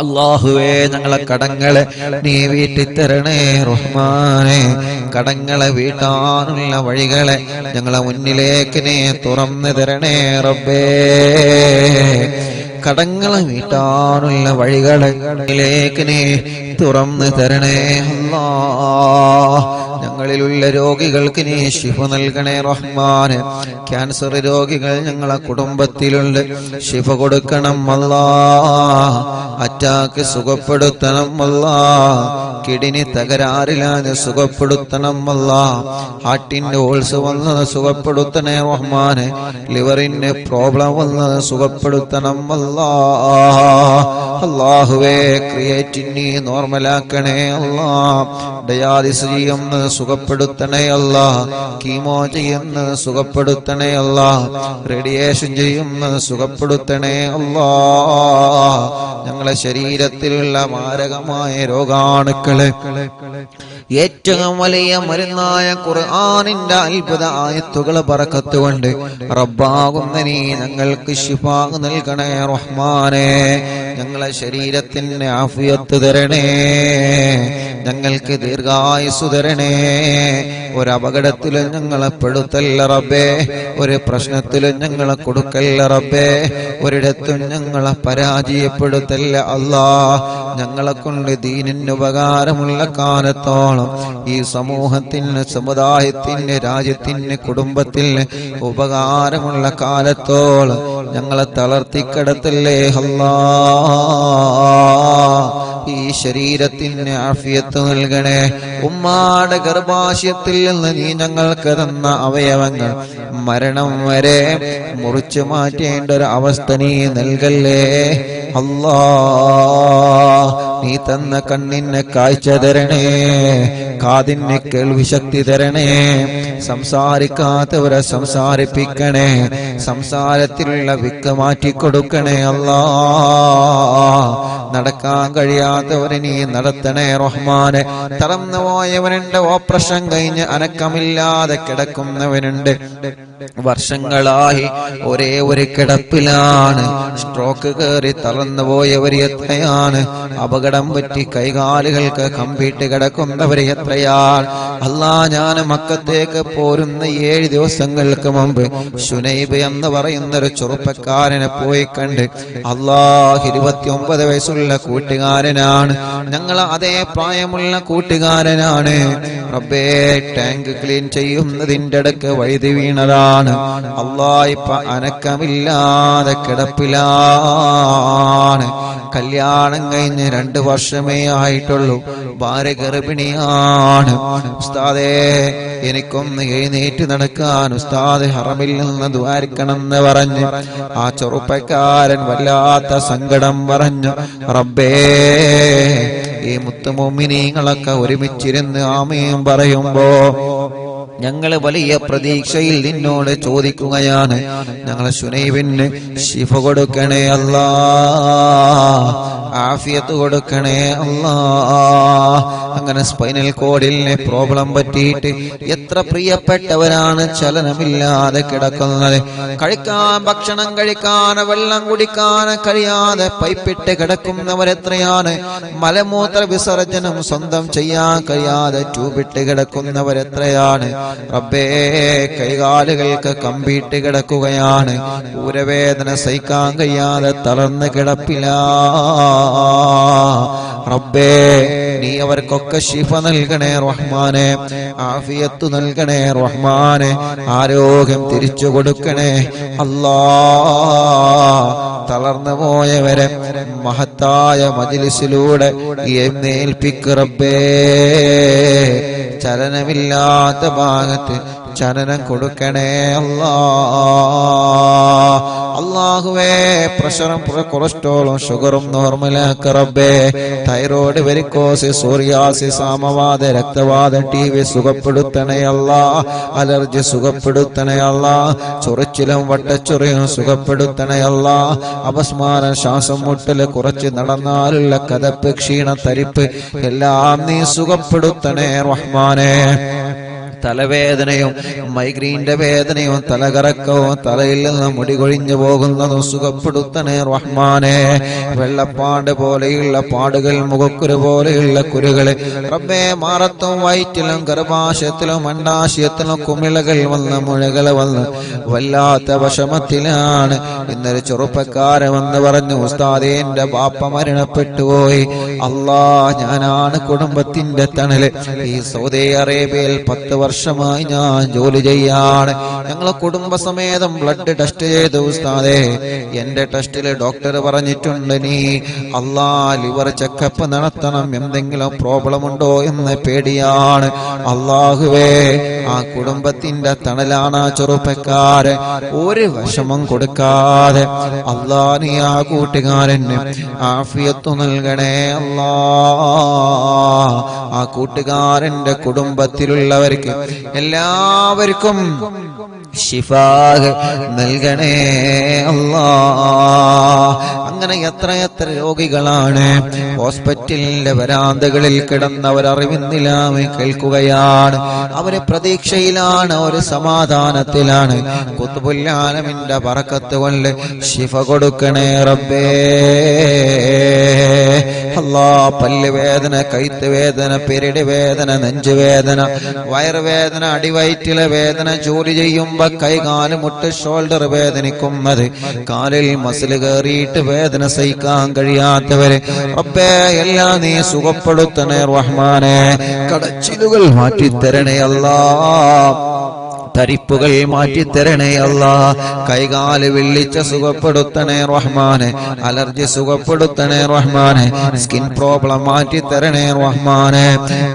അല്ലാഹുവേ, ഞങ്ങളെ കടങ്ങളെ നീ വീട്ടിത്തരണേ റഹ്മാനെ. കടങ്ങളെ വീട്ടാനുള്ള വഴികളെ ഞങ്ങളെ മുന്നിലേക്ക് നീ തുറന്നു തരണേ റബ്ബേ. കടങ്ങളെ വീട്ടാനുള്ള വഴികളിലേക്ക് നീ തുറന്നു തരണേ അല്ലാഹ്. ഞങ്ങളിലുള്ള രോഗികൾക്ക് നീ ശിഫ നൽകണേ റഹ്മാനെ. ക്യാൻസർ രോഗികൾ ഞങ്ങളെ കുടുംബത്തിലുണ്ട്, ശിഫ കൊടുക്കണം അല്ലാഹ്. അറ്റാക്ക് സുഖപ്പെടുത്തണം അല്ലാഹ്. കിഡ്നി തകരാറില്ലാതെ സുഖപ്പെടുത്തണം അല്ലാഹ്. ഹാർട്ടിന്റെ ഓൾസ് വന്നത് സുഖപ്പെടുത്തണേ റഹ്മാനെ. ലിവറിന്റെ പ്രോബ്ലം വന്നത് സുഖപ്പെടുത്തണം അല്ലാഹ്. അല്ലാഹുവേ, ക്രിയേറ്റിനി നോർമലാക്കണേ അല്ലാഹ്. ഡയാലിസിസ് ചെയ്യുന്നത് സുഖപ്പെടുത്തണേ അല്ലാഹ്. കീമോ ചെയ്യുന്നത് സുഖപ്പെടുത്തണേ അല്ലാഹ്. റേഡിയേഷൻ ചെയ്യുന്നത് സുഖപ്പെടുത്തണേ അല്ലാഹ്. ഞങ്ങളെ ശരീരത്തിലുള്ള മാരകമായ രോഗാണുക്കളെ ഏറ്റവും വലിയ മരുന്നായ ഖുർആനിന്റെ അത്ഭുത ആയത്തുകൾ ബറക്കത്ത് കൊണ്ട് റബ്ബാകുന്ന നീ ഞങ്ങൾക്ക് ശിഫാ നൽകണേ റഹ്മാനെ. ഞങ്ങളെ ശരീരത്തിന് ആഫിയത്ത് തരണേ, ഞങ്ങൾക്ക് ദീർഘായുസ് തരണേ. ഒരപകടത്തിലും ഞങ്ങളെ പെടുത്തല്ല റബ്ബേ, ഒരു പ്രശ്നത്തിലും ഞങ്ങളെ കൊടുക്കല്ല റബ്ബേ, ഒരിടത്തും ഞങ്ങളെ പരാജയപ്പെടുത്തല്ല അല്ലാഹ്. ഞങ്ങളെ കൊണ്ട് ദീനിന് ഉപകാരമുള്ള കാലത്തോളം ഈ സമൂഹത്തിന്, സമുദായത്തിന്, രാജ്യത്തിന്, കുടുംബത്തിന് ഉപകാരമുള്ള കാലത്തോളം ഞങ്ങളെ തളർത്തിക്കിടത്തല്ലേ അല്ലാഹ്. ഈ ശരീരത്തിന് ആഫിയത്ത് നൽകണേ. ഉമ്മാടെ ഗർഭാശയത്തിൽ നിന്ന് നീ ഞങ്ങൾക്ക് തന്ന അവയവങ്ങൾ മരണം വരെ മുറിച്ചു മാറ്റേണ്ട ഒരു അവസ്ഥ നീ നൽകല്ലേ അല്ലാഹ്. നീ തന്ന കണ്ണിന് കാഴ്ച തരണേ, കാതിന് കേൾവി ശക്തി തരണേ. സംസാരിക്കാത്തവരെ സംസാരിപ്പിക്കണേ, സംസാരത്തിലുള്ള വിക്ക് മാറ്റിക്കൊടുക്കണേ അല്ലാഹ്. നടക്കാൻ കഴിയാത്തവരെ നീ നടത്തണേ റഹ്മാനെ. തളർന്നു പോയവനുണ്ട്, ഓപ്പറേഷൻ കഴിഞ്ഞ് അനക്കമില്ലാതെ കിടക്കുന്നവനുണ്ട്, വർഷങ്ങളായി ഒരേ ഒരു കിടപ്പിലാണ്. സ്ട്രോക്ക് കയറി തളർന്നു പോയവർ എത്രയാണ്, അപകടം പറ്റി കൈകാലുകൾക്ക് കമ്പിട്ട് കിടക്കുന്നവർ എത്രയാണ്. അല്ലാ, ഞാൻ മക്കത്തേക്ക് പോരുന്ന 7 ദിവസങ്ങൾക്ക് മുമ്പ് ശുനൈബ് എന്ന് പറയുന്ന ഒരു ചെറുപ്പക്കാരനെ പോയി കണ്ട്. അല്ലാഹ്, 29 വയസ്സുള്ള കൂട്ടുകാരനാണ്, ഞങ്ങൾ അതേ പ്രായമുള്ള കൂട്ടുകാരനാണ്. റബ്ബേ, ടാങ്ക് ക്ലീൻ ചെയ്യുന്നതിന്റെ ഇടക്ക് വഴുതി വീണതാണ്. അല്ലാഹ്, ഇപ്പൊ അനക്കമില്ലാതെ കിടപ്പിലാണ്. കല്യാണം കഴിഞ്ഞ് 2 വർഷമേ ആയിട്ടുള്ളൂ, ഭാര്യ ഗർഭിണിയാണ്. ഉസ്താദേ, എനിക്കൊന്ന് എഴുന്നേറ്റ് നടക്കാൻ ഉസ്താദ് ഹറമിൽ നിന്ന് ദ്വാരിക്കണമെന്ന് പറഞ്ഞ് ആ ചെറുപ്പക്കാരൻ വല്ലാത്ത സങ്കടം പറഞ്ഞു. റബ്ബേ, ഈ മുത്തുമോമിനീങ്ങളൊക്കെ ഒരുമിച്ചിരുന്ന് ആമീൻ പറയുമ്പോ ഞങ്ങള് വലിയ പ്രതീക്ഷയിൽ നിന്നോട് ചോദിക്കുകയാണ്. ഞങ്ങളെ ശുനൈബിന് ശിഫ കൊടുക്കണേ അല്ലാഹ്, ആഫിയത്ത് കൊടുക്കണേ അല്ലാഹ്. അങ്ങനെ സ്പൈനൽ കോഡിലെ പ്രോബ്ലം പറ്റിയിട്ട് എത്ര പ്രിയപ്പെട്ടവരാണ് ചലനമില്ലാതെ കിടക്കുന്നത്. കഴിക്കാൻ, ഭക്ഷണം കഴിക്കാൻ, വെള്ളം കുടിക്കാൻ കഴിയാതെ പൈപ്പിട്ട് കിടക്കുന്നവരെത്രയാണ്. മലമൂത്ര വിസർജനം സ്വന്തം ചെയ്യാൻ കഴിയാതെ ട്യൂബിട്ട് കിടക്കുന്നവരെത്രയാണ്. റബ്ബേ, കൈകാലുകൾക്ക് കമ്പിട്ട് കിടക്കുകയാണ്, ഊരവേദന സഹിക്കാൻ കഴിയാതെ തളർന്ന് കിടപ്പില്ല. റബ്ബേ, നീ അവർക്കൊക്കെ അവർക്കൊക്കെ ശിഫ നൽകണേ റഹ്മാനെ, ആഫിയത്ത് നൽകണേ റഹ്മാനെ, ആരോഗ്യം തിരിച്ചു കൊടുക്കണേ അല്ലാ. തളർന്നു പോയവരെ മഹത്തായ മജ്ലിസിലൂടെ എഴുന്നേൽപ്പിക്ക് റബ്ബേ. ചലനമില്ലാത്ത ഭാഗത്ത് ചലനം കൊടുക്കണേ അല്ലാ. അല്ലാഹുവേ, പ്രഷറും കൊളസ്ട്രോളും ഷുഗറും നോർമലാക്ക റബ്ബേ. തൈറോയ്ഡ്, വെരിക്കോസ്, സോറിയാസിസ്, ആമവാദ, രക്തവാദ, ടി വി സുഖപ്പെടുത്തണേ അല്ലാ. അലർജി സുഖപ്പെടുത്തണേ അല്ലാ. ചൊറിച്ചിലും വട്ടച്ചൊറിയും സുഖപ്പെടുത്തണേ അല്ലാ. അപസ്മാരം, ശ്വാസം മുട്ടല്, കുറച്ച് നടന്നാലുള്ള കതപ്പ്, ക്ഷീണം, തരിപ്പ് എല്ലാം നീ സുഖപ്പെടുത്തണേ റഹ്മാനെ. തലവേദനയും മൈഗ്രീന്റെ വേദനയും തലകറക്കവും തലയിൽ നിന്ന് മുടി കൊഴിഞ്ഞു പോകുന്നതും സുഖപ്പെടുത്തണേ റഹ്മാനെ. വെള്ളപ്പാട് പോലെയുള്ള പാടുകൾ, മുഖക്കുരു പോലെയുള്ള കുരുകള് റബ്ബേ, മാറത്തും വയറ്റിലും ഗർഭാശയത്തിലും അണ്ഡാശയത്തിലും കുമിളകൾ വന്ന് മുഴകൾ വന്ന് വല്ലാത്ത വിഷമത്തിലാണ്. ഇന്നൊരു ചെറുപ്പക്കാരൻ വന്ന് പറഞ്ഞു, ഉസ്താദേ എന്റെ ബാപ്പ മരണപ്പെട്ടുപോയി. അല്ലാ, ഞാനാണ് കുടുംബത്തിന്റെ തണല്. ഈ സൗദി അറേബ്യയിൽ 10 വർഷമായി ഞാൻ ജോലി ചെയ്യാണ്. ഞങ്ങളെ കുടുംബസമേതം ബ്ലഡ് ടെസ്റ്റ് ചെയ്തു ഉസ്താദേ. എന്റെ ടെസ്റ്റില് ഡോക്ടർ പറഞ്ഞിട്ടുണ്ട്, നീ അല്ലാ ലിവർ ചെക്കപ്പ് നടത്തണം, എന്തെങ്കിലും പ്രോബ്ലം ഉണ്ടോ എന്ന് പേടിയാണ്. അല്ലാഹുവേ, ആ കുടുംബത്തിന്റെ തണലാണ് ആ ചെറുപ്പക്കാരൻ. ഒരു വിഷമം കൊടുക്കാതെ അല്ലാ നീ ആ കൂട്ടുകാരന് ആഫിയത്ത് നൽകണേ അല്ലാ. ആ കൂട്ടുകാരന്റെ കുടുംബത്തിലുള്ളവർക്ക് എല്ലാവർക്കും ശിഫാഹ് നൽകണേ അല്ലാ. അങ്ങനെ എത്ര രോഗികളാണ് ഹോസ്പിറ്റലിന്റെ വരാന്തകളിൽ കിടന്നവരറിവിന്നില്ലാമെ കേൾക്കുകയാണ്. അവര് പ്രതീക്ഷയിലാണ്, ഒരു സമാധാനത്തിലാണ്. ഖുത്ബുൽ ആലമിന്റെ ബറക്കത്ത് കൊണ്ട് ശിഫ കൊടുക്കണേ റബ്ബേ. അല്ലാ, പല്ല് വേദന, കൈത്ത് വേദന, പെരടി വേദന, നെഞ്ചുവേദന, വയറുവേദന, അടിവയറ്റിലെ വേദന, ജോലി ചെയ്യുമ്പോ കൈകാല് മുട്ട് ഷോൾഡർ വേദനിക്കുന്നത്, കാലിൽ മസിൽ കയറിയിട്ട് വേദന സഹിക്കാൻ കഴിയാത്തവര് റബ്ബേ എല്ലാം നീ സുഖപ്പെടുത്തണേ റഹ്മാനെ. കടച്ചിലുകൾ മാറ്റിത്തരണേ അല്ലാ. തരിപ്പുകൾ മാറ്റിത്തരണേ അല്ലാ. കൈകാല് വെള്ളിച്ച സുഖപ്പെടുത്തണേ റഹ്മാനെ. അലർജി സുഖപ്പെടുത്തണേ റഹ്മാനെ. സ്കിൻ പ്രോബ്ലം മാറ്റിത്തരണേ റഹ്മാനെ.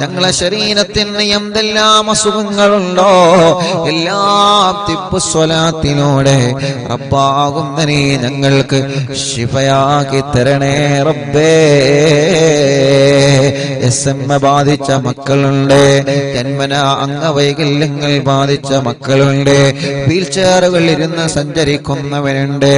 ഞങ്ങളെ ശരീരത്തിന് എന്തെല്ലാം അസുഖങ്ങളുണ്ടോ എല്ലാം തിബ്ബു സ്വലാത്തിലൂടെ റബ്ബാകുന്ന നീ ഞങ്ങൾക്ക് ശിഫയാക്കി തരണേ റബ്ബേ. SMA ബാധിച്ച മക്കളുണ്ട്, ജന്മന അംഗവൈകല്യങ്ങൾ ബാധിച്ച മക്കളുണ്ട്, വീൽ ചെയറുകളിൽ ഇരുന്ന് സഞ്ചരിക്കുന്നവരുണ്ട്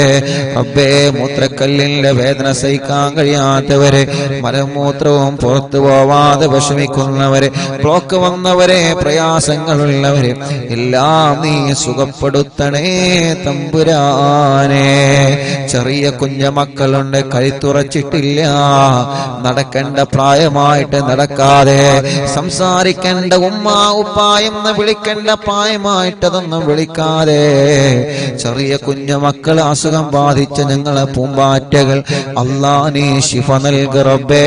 റബ്ബേ. മൂത്രക്കല്ലിന്റെ വേദന സഹിക്കാൻ കഴിയാത്തവര്, മലമൂത്രവും പുറത്തു പോവാതെ വിഷമിക്കുന്നവര്, ബ്ലോക്ക് വന്നവരെ, പ്രയാസങ്ങളുള്ളവര് എല്ലാം നീ സുഖപ്പെടുത്തണേ തമ്പുരാനെ. ചെറിയ കുഞ്ഞ മക്കളുണ്ട്, കഴുത്തുറച്ചിട്ടില്ല, നടക്കേണ്ട പ്രായമായിട്ട് നടക്കാതെ, സംസാരിക്കേണ്ട ഉമ്മ ഉപ്പ എന്ന് വിളിക്കേണ്ട പ്രായമായിട്ടതൊന്നും വിളിക്കാതെ, ചെറിയ കുഞ്ഞു മക്കൾ അസുഖം ബാധിച്ച ഞങ്ങളെ പൂമ്പാറ്റകൾ അല്ലാ നീ ശിഫ നൽക റബ്ബേ.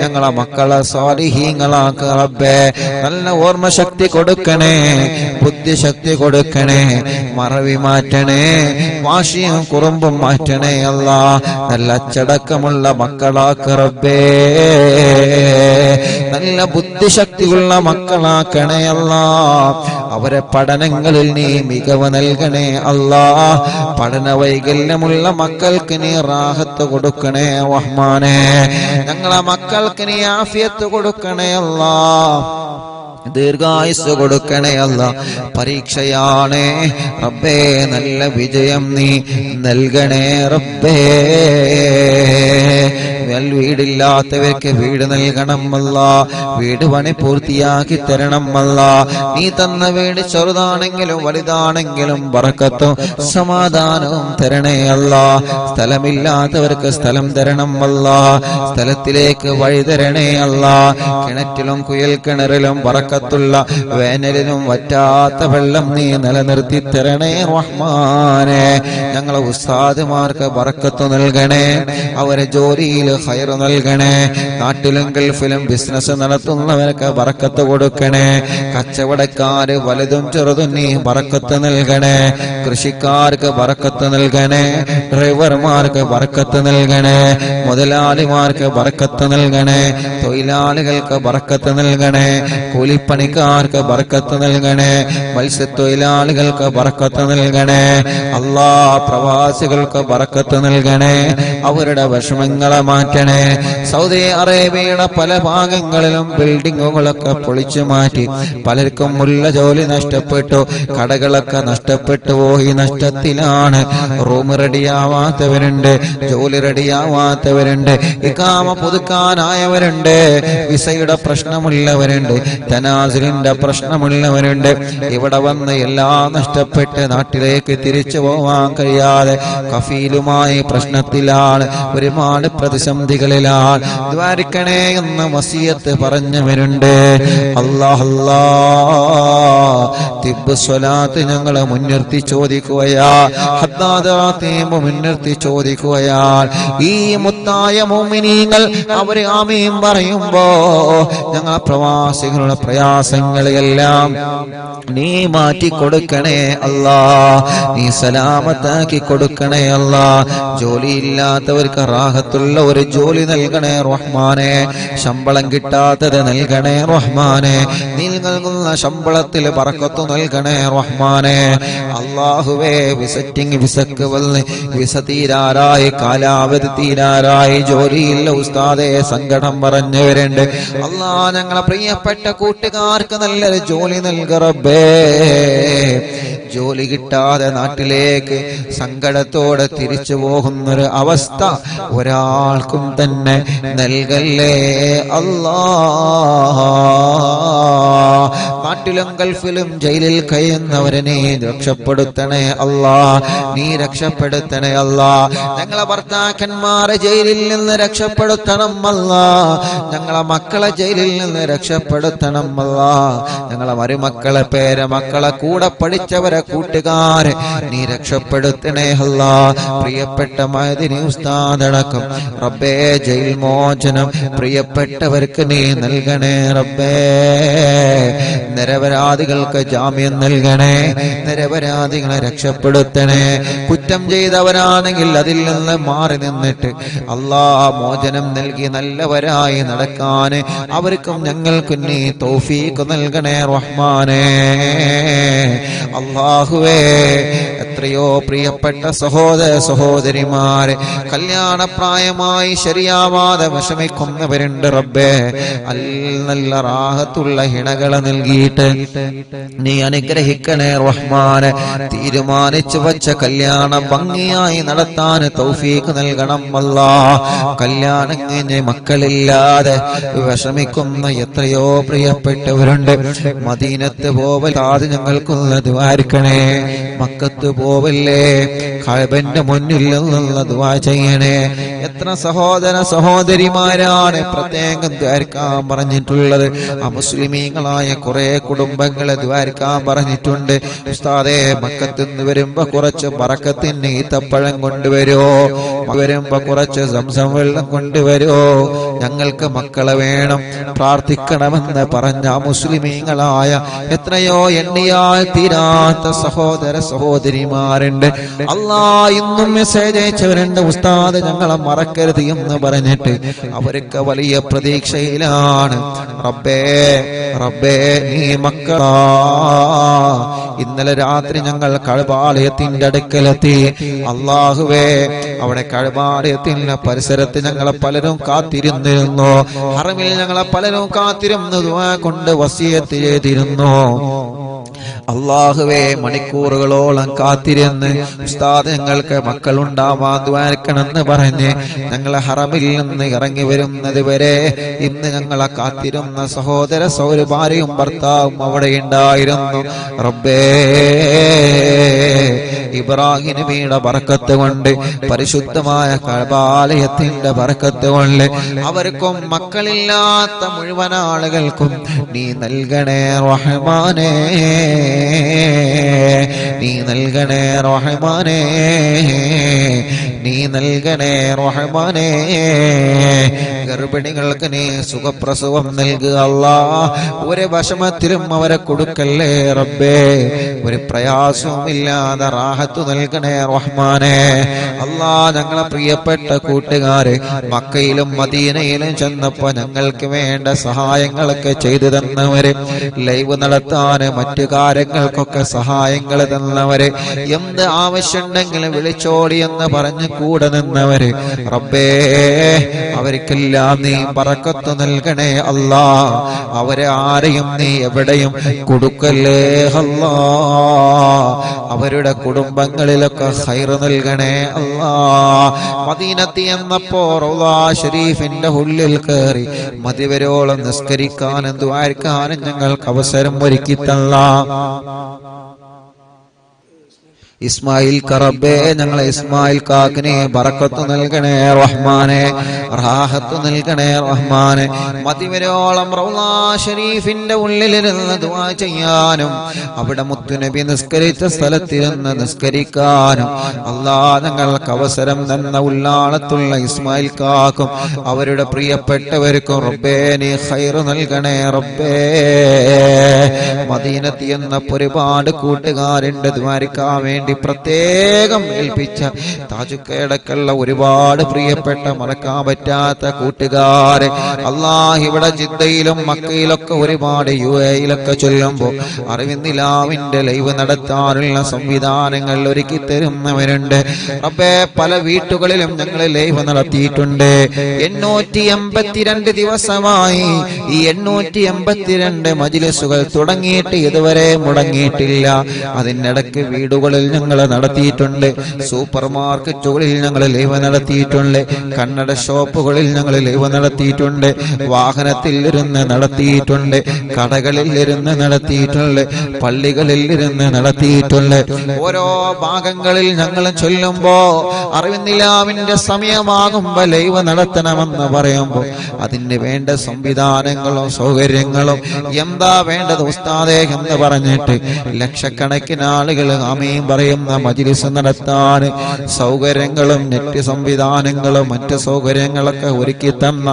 ഞങ്ങളെ മക്കളെ സാലിഹീങ്ങളാക്ക റബ്ബേ. നല്ല ഓർമ്മശക്തി കൊടുക്കണേ, ബുദ്ധിശക്തി കൊടുക്കണേ, മറവി മാറ്റണേ, വാശിയും കുറുമ്പും മാറ്റണേ അല്ലാ. നല്ല അച്ചടക്കമുള്ള മക്കളാക്ക റബ്ബേ. നല്ല ബുദ്ധിശക്തിയുള്ള മക്കളാക്കണേ അല്ലാ. അവരെ പഠനങ്ങളിൽ നീ മികവ് നൽകണേ അല്ലാ. പഠന വൈകല്യമുള്ള മക്കൾക്ക് നീ റാഹത്ത് കൊടുക്കണേ റഹ്മാനെ. ഞങ്ങളെ മക്കൾക്ക് നീ ആഫിയത്ത് കൊടുക്കണേ അല്ലാ. ദീർഘായുസ് കൊടുക്കണേ അല്ലാ. പരീക്ഷയാണ് റബ്ബേ, നല്ല വിജയം നീ നൽകണേ റബ്ബേ. വീടില്ലാത്തവർക്ക് വീട് നൽകണം അല്ലാ. വീട് പണി പൂർത്തിയാക്കി തരണം അല്ലാ. നീ തന്ന വീട് ചെറുതാണെങ്കിലും വലുതാണെങ്കിലും ബറക്കത്തും സമാധാനവും തരണേ അല്ലാ. സ്ഥലമില്ലാത്തവർക്ക് സ്ഥലം തരണം അല്ലാ. സ്ഥലത്തിലേക്ക് വഴി തരണേ അല്ലാ. കിണറ്റിലും കുയൽ കിണറിലും ബറക്കത്തുള്ള വേനലിലും വറ്റാത്ത വെള്ളം നീ നിലനിർത്തി തരണേ റഹ്മാനെ. ഞങ്ങളെ ഉസ്താദുമാർക്ക് ബറക്കത്ത് നൽകണേ. അവരെ ജോലിയിൽ ഖൈർ നൽകണേ. നാട്ടിലും ഗൾഫിലും ബിസിനസ് നടത്തുന്നവർക്ക് ബറക്കത്ത് കൊടുക്കണേ. കച്ചവടക്കാര് വലുതും ചെറുതും നീ ബറക്കത്ത് നൽകണേ. കൃഷിക്കാർക്ക് ബറക്കത്ത് നൽകണേ. ഡ്രൈവർമാർക്ക് ബറക്കത്ത് നൽകണേ. മുതലാളിമാർക്ക് ബറക്കത്ത് നൽകണേ. തൊഴിലാളികൾക്ക് ബറക്കത്ത് നൽകണേ. കൂലിപ്പണിക്കാർക്ക് ബറക്കത്ത് നൽകണേ. മത്സ്യത്തൊഴിലാളികൾക്ക് ബറക്കത്ത് നൽകണേ. അല്ലാ, പ്രവാസികൾക്ക് ബറക്കത്ത് നൽകണേ. അവരുടെ വിഷമങ്ങളെ മാറ്റണേ. സൗദി അറേബ്യയുടെ പല ഭാഗങ്ങളിലും ബിൽഡിങ്ങുകളൊക്കെ പൊളിച്ചു മാറ്റി പലർക്കും ഉള്ള ജോലി നഷ്ടപ്പെട്ടു. കടകളൊക്കെ നഷ്ടപ്പെട്ടു പോയി. നഷ്ടത്തിലാണ്. റൂം റെഡിയാവാത്തവരുണ്ട്, ജോലി റെഡിയാവാത്തവരുണ്ട്, ഇഖാമ പുതുക്കാനായവരുണ്ട്, വിസയുടെ പ്രശ്നമുള്ളവരുണ്ട്, തനാസുലിന്റെ പ്രശ്നമുള്ളവരുണ്ട്. ഇവിടെ വന്ന് എല്ലാം നഷ്ടപ്പെട്ട് നാട്ടിലേക്ക് തിരിച്ചു പോവാൻ കഴിയാതെ കഫീലുമായി പ്രശ്നത്തിലാണ്, ഒരുപാട് പ്രതിസന്ധികളിലാണ്. ദ്വാരിക്കണേ എന്ന വസിയത്ത് പറഞ്ഞവരുണ്ട്. അല്ലാഹ് തിബ്ബ് സ്വലാത്ത് ഞങ്ങളെ മുൻനിർത്തി ചോദിക്കുകയാ. ഹദ്ദാദ് റാത്തീബ് മുൻനിർത്തി ചോദിക്കുകയാ. ഈ മുത്തായ മുഅ്മിനീങ്ങൾ അവർ ആമീൻ പറയുമ്പോ ഞങ്ങളെ പ്രവാസികളുടെ പ്രയാസങ്ങളെല്ലാം നീ മാറ്റി കൊടുക്കണേ അല്ലാ. നീ സലാമത്താക്കി കൊടുക്കണേ അല്ലാ. ജോലിയില്ലാത്തവർക്ക് റാഹത്തുള്ള ഒരു ജോലി നൽകണേ റഹ്മാനെ. ശമ്പളം കിട്ടാത്തത് നൽകണേ റഹ്മാനെ. നീ നൽകുന്ന ശമ്പളത്തിൽ ബറക്കത്ത് നൽകണേ റഹ്മാനെ. അല്ലാഹുവേ, വിസക്ക് വന്ന് വിസ തീരാറായി, കാലാവധി തീരാറായി, ജോലിയില്ല ഉസ്താദേ, സങ്കടം പറഞ്ഞവരുണ്ട്. അല്ലാ, ഞങ്ങളെ പ്രിയപ്പെട്ട കൂട്ടുകാർക്ക് നല്ലൊരു ജോലി നൽക റബ്ബേ. ജോലി കിട്ടാതെ നാട്ടിലേക്ക് സങ്കടത്തോടെ തിരിച്ചു പോകുന്നൊരു അവസ്ഥ ഒരാൾക്കും തന്നെ നൽകല്ലേ അല്ലാ. നാട്ടിലും ഗൾഫിലും ജയിലിൽ കഴിയുന്നവരെ നീ രക്ഷപ്പെടുത്തണേ അല്ലാ. നീ രക്ഷപ്പെടുത്തണേ അല്ലാ. ഞങ്ങളെ ഭർത്താക്കന്മാരെ ജയിലിൽ നിന്ന് രക്ഷപ്പെടുത്തണം അല്ലാ. ഞങ്ങളെ മക്കളെ ജയിലിൽ നിന്ന് രക്ഷപ്പെടുത്തണം അല്ലാ. ഞങ്ങളെ മരുമക്കളെ, പേരമക്കളെ, കൂടെ പഠിച്ചവരെ, കൂട്ടുകാരെ നീ രക്ഷപ്പെടുത്തണേ അല്ലാ. പ്രിയപ്പെട്ട മഅ്ദിനി ഉസ്താദ് അടക്കം റബ്ബേ ജയിൽ മോചനം പ്രിയപ്പെട്ടവർക്ക് നീ നൽകണേ റബ്ബേ. നിരപരാധികൾക്ക് ജാമ്യം നൽകണേ. നിരപരാധികളെ രക്ഷപ്പെടുത്തണേ. കുറ്റം ചെയ്തവരാണെങ്കിൽ അതിൽ നിന്ന് മാറി നിന്നിട്ട് അല്ലാ മോചനം നൽകി നല്ലവരായി നടക്കാൻ അവർക്കും ഞങ്ങൾക്കും നീ തൗഫീഖ് നൽകണേ റഹ്മാനേ. അല്ലാഹുവേ, എത്രയോ പ്രിയപ്പെട്ട സഹോദര സഹോദരിമാരെ കല്യാണപ്രായമായി ശരിയാവാതെ വിഷമിക്കുന്നവരുണ്ട് റബ്ബേ. നല്ല റാഹത്തുള്ള ഹിണകളെ നൽകിയിട്ട് നീ അനുഗ്രഹിക്കണേ റഹ്മാനെ. തീരുമാനിച്ചു വച്ച കല്യാണം ഭംഗിയായി നടത്താൻ തൗഫീഖ് നൽകണം അല്ലാ. കല്യാണം കഴിഞ്ഞ് മക്കളില്ലാതെ വിഷമിക്കുന്ന എത്രയോ പ്രിയപ്പെട്ടവരുണ്ട്. മദീനത്ത് പോവലാതെ ഞങ്ങൾക്കൊന്ന് ദുആരിക്കണേ. മക്കത്ത് പോവല്ലേ, കഅബന്റെ മുന്നിൽ നിന്ന് ദുആ ചെയ്യണേ. എത്ര സഹോദര സഹോദരിമാരാണ് പ്രത്യേകം ദ്വാരക്കാൻ പറഞ്ഞിട്ടുള്ളത്. അമുസ്ലിമീങ്ങളായ കുറെ കുടുംബങ്ങളെ ദ്വാരക്കാൻ പറഞ്ഞിട്ടുണ്ട്. ഉസ്താദേ, മക്കത്ത് നിന്ന് വരുമ്പോ കുറച്ച് ബറക്കത്തിന് ഈത്തപ്പഴം കൊണ്ടുവരോ, വരുമ്പോ കുറച്ച് സംസം വെള്ളം കൊണ്ടുവരോ, ഞങ്ങൾക്ക് മക്കളെ വേണം, പ്രാർത്ഥിക്കണമെന്ന് പറഞ്ഞ മുസ്ലിമീങ്ങളായ എത്രയോ എണ്ണിയാൽ തീരാത്ത സഹോദര സഹോദരിമാരുണ്ട്. അല്ലാ, ഇന്നും മെസ്സേജ് അയച്ചവരുണ്ട്. ഉസ്താദ്, ഞങ്ങളെ മറക്കരുത് എന്ന് പറഞ്ഞിട്ട് അവർക്ക് വലിയ പ്രതീക്ഷയിലാണ്. റബ്ബേ റബ്ബേ, നീ മക്കളാ. ഇന്നലെ രാത്രി ഞങ്ങൾ കഅബാലയത്തിന്റെ അടുക്കലെത്തി. അല്ലാഹുവേ, അവിടെ കഅബാലയത്തിന്റെ പരിസരത്ത് ഞങ്ങളെ പലരും കാത്തിരുന്നിരുന്നു. ഹറമിൽ ഞങ്ങളെ പലരും കാത്തിരുന്നു, ദുആ കൊണ്ട് വസിയത്ത് ചെയ്തിരുന്നു. അല്ലാഹുവേ, മണിക്കൂറുകളോളം കാത്തിരുന്ന് ഉസ്താദ് ഞങ്ങൾക്ക് മക്കളുണ്ടാവാൻ ദ്വാരക്കണമെന്ന് പറഞ്ഞ് ഞങ്ങളെ ഹറമിൽ നിന്ന് ഇറങ്ങി വരുന്നത് വരെ ഇന്ന് ഞങ്ങളെ കാത്തിരുന്ന സഹോദര ഭാര്യയും ഭർത്താവും അവിടെ ഉണ്ടായിരുന്നു. റബ്ബേ, ഇബ്രാഹിം നബിയുടെ ബറക്കത്ത് കൊണ്ട്, പരിശുദ്ധമായ കഅബാലയത്തിന്റെ ബറക്കത്ത് കൊണ്ട് അവർക്കും മക്കളില്ലാത്ത മുഴുവൻ ആളുകൾക്കും നീ നൽകണേ റഹ്മാനേ. നീ നൽകണേ റഹ്മാനേ. നീ നൽകണേ റഹ്മാനേ. ഗർഭിണികൾക്ക് നീ സുഖപ്രസവം നൽകുക അല്ലാഹ്. ഒരു വിഷമത്തിലും അവരെ കൊടുക്കല്ലേ റബ്ബേ. ഒരു പ്രയാസവും ഇല്ലാതെ റാഹത്ത് നൽകണേ റഹ്മാനേ. അല്ലാഹ് ഞങ്ങളെ പ്രിയപ്പെട്ട കൂട്ടുകാര് മക്കയിലും മദീനയിലും ചെന്നപ്പോ ഞങ്ങൾക്ക് വേണ്ട സഹായങ്ങളൊക്കെ ചെയ്തു തന്നവര്, ലൈവ് നടത്താന് മറ്റു കാര്യങ്ങൾക്കൊക്കെ സഹായങ്ങൾ തന്നവര്, എന്ത് ആവശ്യമുണ്ടെങ്കിലും വിളിച്ചോടി എന്ന് പറഞ്ഞ് കൂടെ നിന്നവര് റബ്ബേ, അവർക്കെല്ലാം നീ ബറക്കത്ത് നൽകണേ അല്ലാ. അവരെ ആരെയും നീ എവിടെയും കൊടുക്കല്ലേ അല്ലാ. അവരുടെ കുടുംബങ്ങളിലൊക്കെ ഖൈർ നൽകണേ അല്ലാ. മദീനത്ത് എന്നപ്പോ റൗള ഷരീഫിന്റെ ഉള്ളിൽ കയറി മതിവരോളം നിസ്കരിക്കാനും ദുആർക്കാനും ഞങ്ങൾക്ക് അവസരം ഒരുക്കി തല്ലാ. ഇസ്മായിൽ കറബേ, ഞങ്ങളെ ഇസ്മായിൽ കാക്കിനെ ബറക്കത്ത് നൽകണേ റഹ്മാനെ, റാഹത്ത് നൽകണേ റഹ്മാനെ. മതിവരോളം റൗള ഷരീഫിന്റെ ഉള്ളിലിരുന്ന് ദുആ ചെയ്യാനും അവിടെ മുത്തുനബി നിസ്കരിച്ച സ്ഥലത്തിരുന്ന് നിസ്കരിക്കാനും അല്ലാഹ് ഞങ്ങൾക്ക് അവസരം തന്ന ഉള്ളാളത്തുള്ള ഇസ്മായിൽ കാക്കും അവരുടെ പ്രിയപ്പെട്ടവർക്കും റബ്ബേ നീ ഖൈർ നൽകണേ റബ്ബേ. മദീനത്ത് എന്ന ഒരുപാട് കൂട്ടുകാരുണ്ട് ദ്വാരക്കാൻ വേണ്ടി പ്രത്യേകം ഏൽപ്പിച്ച താജുക്കടക്കുള്ള ഒരുപാട് പ്രിയപ്പെട്ട മറക്കാൻ പറ്റാത്ത കൂട്ടുകാരെ അല്ലാഹ് ഇവിടെ ജിദ്ദയിലും മക്കയിലൊക്കെ ഒരുപാട് UAE-യിലൊക്കെ ചൊല്ലുമ്പോൾ അറിവിന്ദിലാവിന്റെ ലൈവ് നടത്താനുള്ള സംവിധാനങ്ങൾ ഒരുക്കി തരുന്നവരുണ്ട് റബ്ബേ. പല വീട്ടുകളിലും ഞങ്ങൾ ലൈവ് നടത്തിയിട്ടുണ്ട്. 882 ദിവസമായി ഈ 882 മജ്‌ലിസുകൾ തുടങ്ങിയിട്ട് ഇതുവരെ മുടങ്ങിയിട്ടില്ല. അതിനിടയ്ക്ക് വീടുകളിൽ ഞങ്ങൾ നടത്തിയിട്ടുണ്ട്, സൂപ്പർ മാർക്കറ്റുകളിൽ ഞങ്ങൾ ലൈവ് നടത്തിയിട്ടുണ്ട്, കണ്ണട ഷോപ്പുകളിൽ ഞങ്ങൾ ലൈവ് നടത്തിയിട്ടുണ്ട്, വാഹനത്തിൽ ഇരുന്ന് നടത്തിയിട്ടുണ്ട്, കടകളിൽ ഇരുന്ന് നടത്തിയിട്ടുണ്ട്, പള്ളികളിൽ ഇരുന്ന് നടത്തിയിട്ടുണ്ട്. ഓരോ ഭാഗങ്ങളിൽ ഞങ്ങൾ ചൊല്ലുമ്പോ അറിവിന്ദിലാവിന്റെ സമയമാകുമ്പോ ലൈവ് നടത്തണമെന്ന് പറയുമ്പോൾ അതിന് വേണ്ട സംവിധാനങ്ങളും സൗകര്യങ്ങളും എന്താ വേണ്ടത് ഉസ്താദേ എന്ന് പറഞ്ഞിട്ട് ലക്ഷക്കണക്കിന് ആളുകൾ ആമീൻ പറയുന്ന മജ്‌ലിസ് നടത്താൻ സൗകര്യങ്ങളും നെറ്റ് സംവിധാനങ്ങളും മറ്റ് സൗകര്യങ്ങളൊക്കെ ഒരുക്കി തന്ന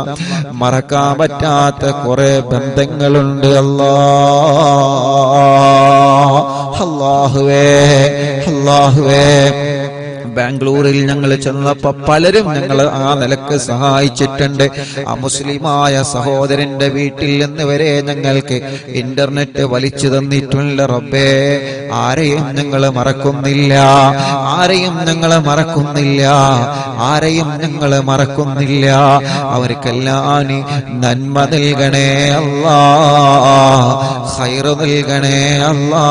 മറക്കാൻ പറ്റാത്ത കുറെ ബന്ധങ്ങളുണ്ട് അല്ലാഹുവേ. അല്ലാഹുവേ, ബാംഗ്ലൂരിൽ ഞങ്ങൾ ചെന്നപ്പോ പലരും ഞങ്ങൾ ആ നിലക്ക് സഹായിച്ചിട്ടുണ്ട്. ആ മുസ്ലിമായ സഹോദരന്റെ വീട്ടിൽ നിന്ന് വരെ ഞങ്ങൾക്ക് ഇന്റർനെറ്റ് വലിച്ചു തന്നിട്ടുണ്ട് റബ്ബേ. ആരെയും ഞങ്ങൾ മറക്കുന്നില്ല, ആരെയും ഞങ്ങൾ മറക്കുന്നില്ല, ആരെയും ഞങ്ങൾ മറക്കുന്നില്ല. അവർക്കെല്ലാം നീ നന്മ നൽകണേ അല്ലാ, ഖൈർ നൽകണേ അല്ലാ,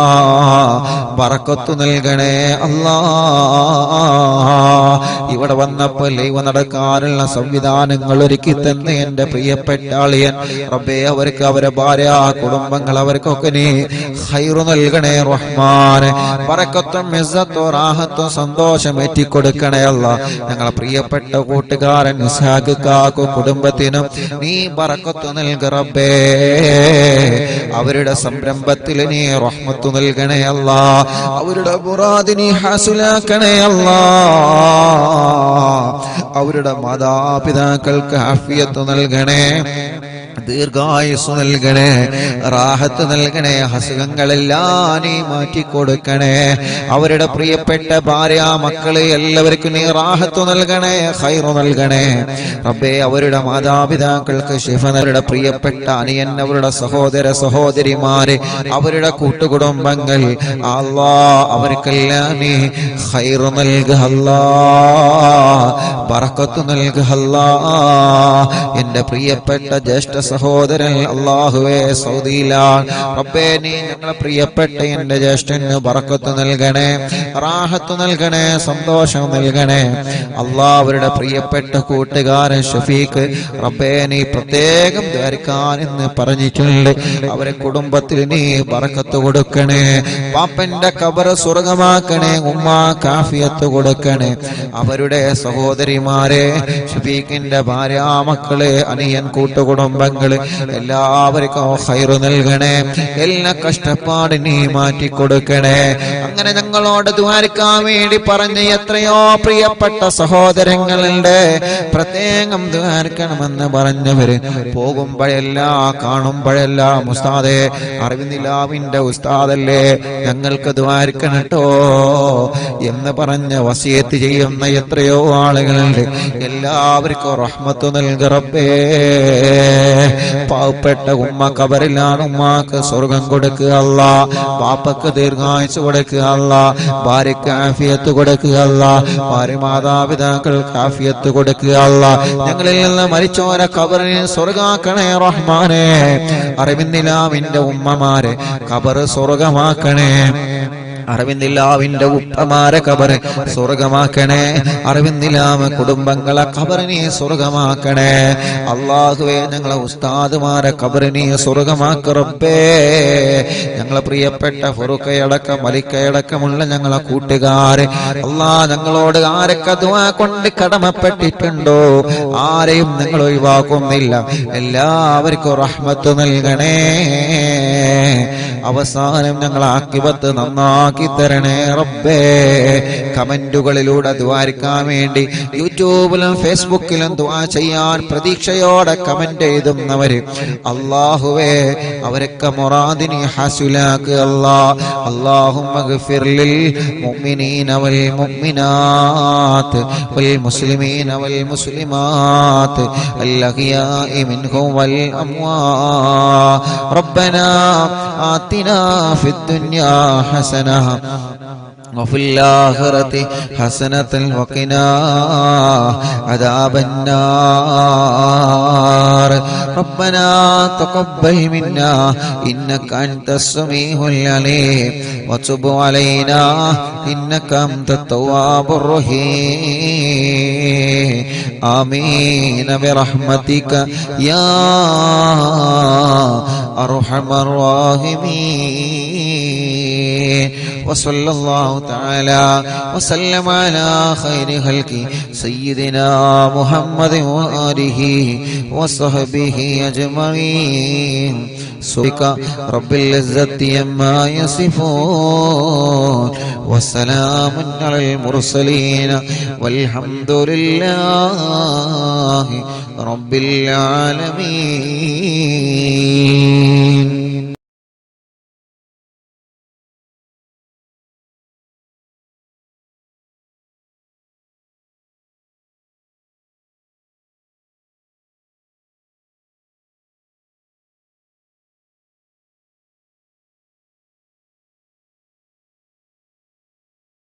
ബറക്കത്ത് നൽകണേ അല്ലാ. ഇവിടെ വന്നപ്പോൾ ലൈവ് നടക്കാനുള്ള സംവിധാനങ്ങൾ ഒരുക്കി തന്നെ എന്റെ പ്രിയപ്പെട്ട ആളിയൻ റബ്ബേ, അവർക്ക് അവരെ ഭാര്യ കുടുംബങ്ങൾ അവർക്കൊക്കെ നീ ഖൈർ നൽകണേ റഹ്മാനെ. ബറക്കത്തും ഇസ്സത്തും റാഹത്തും സന്തോഷം ഏറ്റിക്കൊടുക്കണേ അല്ലാ. ഞങ്ങളെ പ്രിയപ്പെട്ട കൂട്ടുകാരൻ ഇസ്ഹാഖ് കാക്കു കുടുംബത്തിനും നീ ബറക്കത്ത് നൽക റബ്ബേ. അവരുടെ സംരംഭത്തിൽ നീ റഹ്മത്ത് നൽകണേ അല്ലാ. അവരുടെ മുറാദ് നീ ഹാസിലാക്കണേ അല്ലാ. അവരുടെ മാതാപിതാക്കൾക്ക് ആഫിയത്ത് നൽകണേ, ദീർഘായുസ് നൽകണേ, റാഹത്ത് നൽകണേ, അസുഖങ്ങളെല്ലാം നീ മാറ്റിക്കൊടുക്കണേ. അവരുടെ പ്രിയപ്പെട്ട ഭാര്യ മക്കള് എല്ലാവർക്കും നീ റാഹത്ത് നൽകണേ, ഖൈർ നൽകണേ റബ്ബേ. അവരുടെ മാതാപിതാക്കൾക്ക് ശിഫ, അവരുടെ പ്രിയപ്പെട്ട അനിയൻ, അവരുടെ സഹോദര സഹോദരിമാര്, അവരുടെ കൂട്ടുകുടുംബങ്ങൾ അല്ലാഹ് അവർക്കെല്ലാം നീ ഖൈർ നൽകുക അല്ലാഹ്, ബറക്കത്ത് നൽകുക അല്ലാഹ്. എന്റെ പ്രിയപ്പെട്ട ജ്യേഷ്ഠ സഹോദരൻ അല്ലാഹുവേ സൗദിയിലാണ് റബ്ബേ, നീ ഞങ്ങളെ പ്രിയപ്പെട്ട എന്റെ ജ്യേഷ്ഠന് ബറക്കത്ത് നൽകണേ, റാഹത്ത് നൽകണേ, സന്തോഷം നൽകണേ അല്ലാഹ്. അവരുടെ പ്രിയപ്പെട്ട കൂട്ടുകാരൻ ഷഫീഖ് റബ്ബേ, നീ പ്രത്യേകം ദ്വാരക്കാൻ എന്ന് പറഞ്ഞിട്ടുണ്ട്. അവരെ കുടുംബത്തിൽ നീ ബറക്കത്ത് കൊടുക്കണേ, പാപ്പന്റെ ഖബർ സ്വർഗമാക്കണേ, ഉമ്മാക്ക് ആഫിയത്ത് കൊടുക്കണേ. അവരുടെ സഹോദരിമാരെ, ഷഫീഖിന്റെ ഭാര്യ മക്കളെ, അനിയൻ കൂട്ടുകുടുംബങ്ങൾ കുടുംബങ്ങൾ എല്ലാവർക്കും ഖൈറ് നൽകണേ, എല്ലാ കഷ്ടപ്പാടും നീ മാറ്റിക്കൊടുക്കണേ. അങ്ങനെ ഞങ്ങളോട് ദുആർക്കാൻ വേണ്ടി പറഞ്ഞ എത്രയോ പ്രിയപ്പെട്ട സഹോദരങ്ങളുണ്ട്. പ്രത്യേകം ദുആർക്കണമെന്ന് പറഞ്ഞവര് പോകുമ്പോഴെല്ലാം കാണുമ്പോഴെല്ലാം ഉസ്താദേ അറിവിന്ദിലാവിന്റെ ഉസ്താദല്ലേ ഞങ്ങൾക്ക് ദുആർക്കണട്ടോ എന്ന് പറഞ്ഞ് വസിയത്ത് ചെയ്യുന്ന എത്രയോ ആളുകളുണ്ട്. എല്ലാവർക്കും റഹ്മത്ത് നൽക റബ്ബേ. പാവപ്പെട്ട ഉമ്മ ഖബറിലാണ്, ഉമ്മാക്ക് സ്വർഗം കൊടുക്കുക അല്ലാ, ബാപ്പക്ക് ദീർഘായുസ്സ് കൊടുക്കുക അല്ലാ, ഭാര്യക്ക് ആഫിയത്ത് കൊടുക്കുക അല്ലാ, ഭാര്യ മാതാപിതാക്കൾക്ക് ആഫിയത്ത് കൊടുക്കുക അല്ലാ. ഞങ്ങളിൽ നിന്ന് മരിച്ചോരെ ഖബറിനെ സ്വർഗാക്കണേ റഹ്മാനേ. അറിവിന്ദിലാവിന്റെ ഉമ്മമാരെ ഖബർ സ്വർഗമാക്കണേ, അറിവിന്ദിലാവിന്റെ ഉപ്പമാരെ ഖബർ സ്വർഗമാക്കണേ, അറിവിന്ദിലാവ് കുടുംബങ്ങളെ ഖബറിനെ സ്വർഗമാക്കണേ. അല്ലാഹുവേ ഞങ്ങളെ ഉസ്താദുമാരെ ഖബറിനെ സ്വർഗമാക്ക റബ്ബേ. ഞങ്ങളെ പ്രിയപ്പെട്ട ഫറുഖയടക്കം മലിക്കയടക്കമുള്ള ഞങ്ങളെ കൂട്ടുകാരെ അല്ലാ, ഞങ്ങളോട് ആരൊക്കെ ദുആ കൊണ്ട് കടമപ്പെട്ടിട്ടുണ്ടോ ആരെയും നിങ്ങൾ ഒഴിവാക്കുന്നില്ല. എല്ലാവർക്കും റഹ്മത്ത് നൽകണേ. അവസാനം ഞങ്ങൾ ആഖിബത്ത് നന്നാക്കി തരണേ റബ്ബേ. കമന്റുകളിലൂടെ ദുആർക്കാൻ വേണ്ടി യൂട്യൂബിലും ഫേസ്ബുക്കിലും ദുആ ചെയ്യാൻ പ്രതീക്ഷയോടെ കമന്റ് എഴുതുന്നവര് അല്ലാഹുവേ അവരൊക്കെ മുറാദിനെ ഹസുലാക്ക് അല്ലാ. അല്ലാഹുമ്മഗ്ഫിർ ലിൽ മുഅ്മിനീന വൽ മുഅ്മിനാത്ത് വൽ മുസ്ലിമീന വൽ മുസ്ലിമാത്ത് അൽ അഹ്യാഇ മിൻഹും വൽ അംവാത്. റബ്ബനാ ആതിനാ ഫിദ് ദുനിയാ ഹസന وفي الآخرة حسنة وقنا عذاب النار. ربنا تقبل منا إنك أنت السميع العليم وتب علينا إنك أنت التواب الرحيم. آمين برحمتك يا أرحم الراحمين. وصلى الله تعالى وسلم على خير خلق سيدنا محمد وآله وصحبه أجمعين. سبحانك رب العزة عما يصفون وسلام على المرسلين والحمد لله رب العالمين.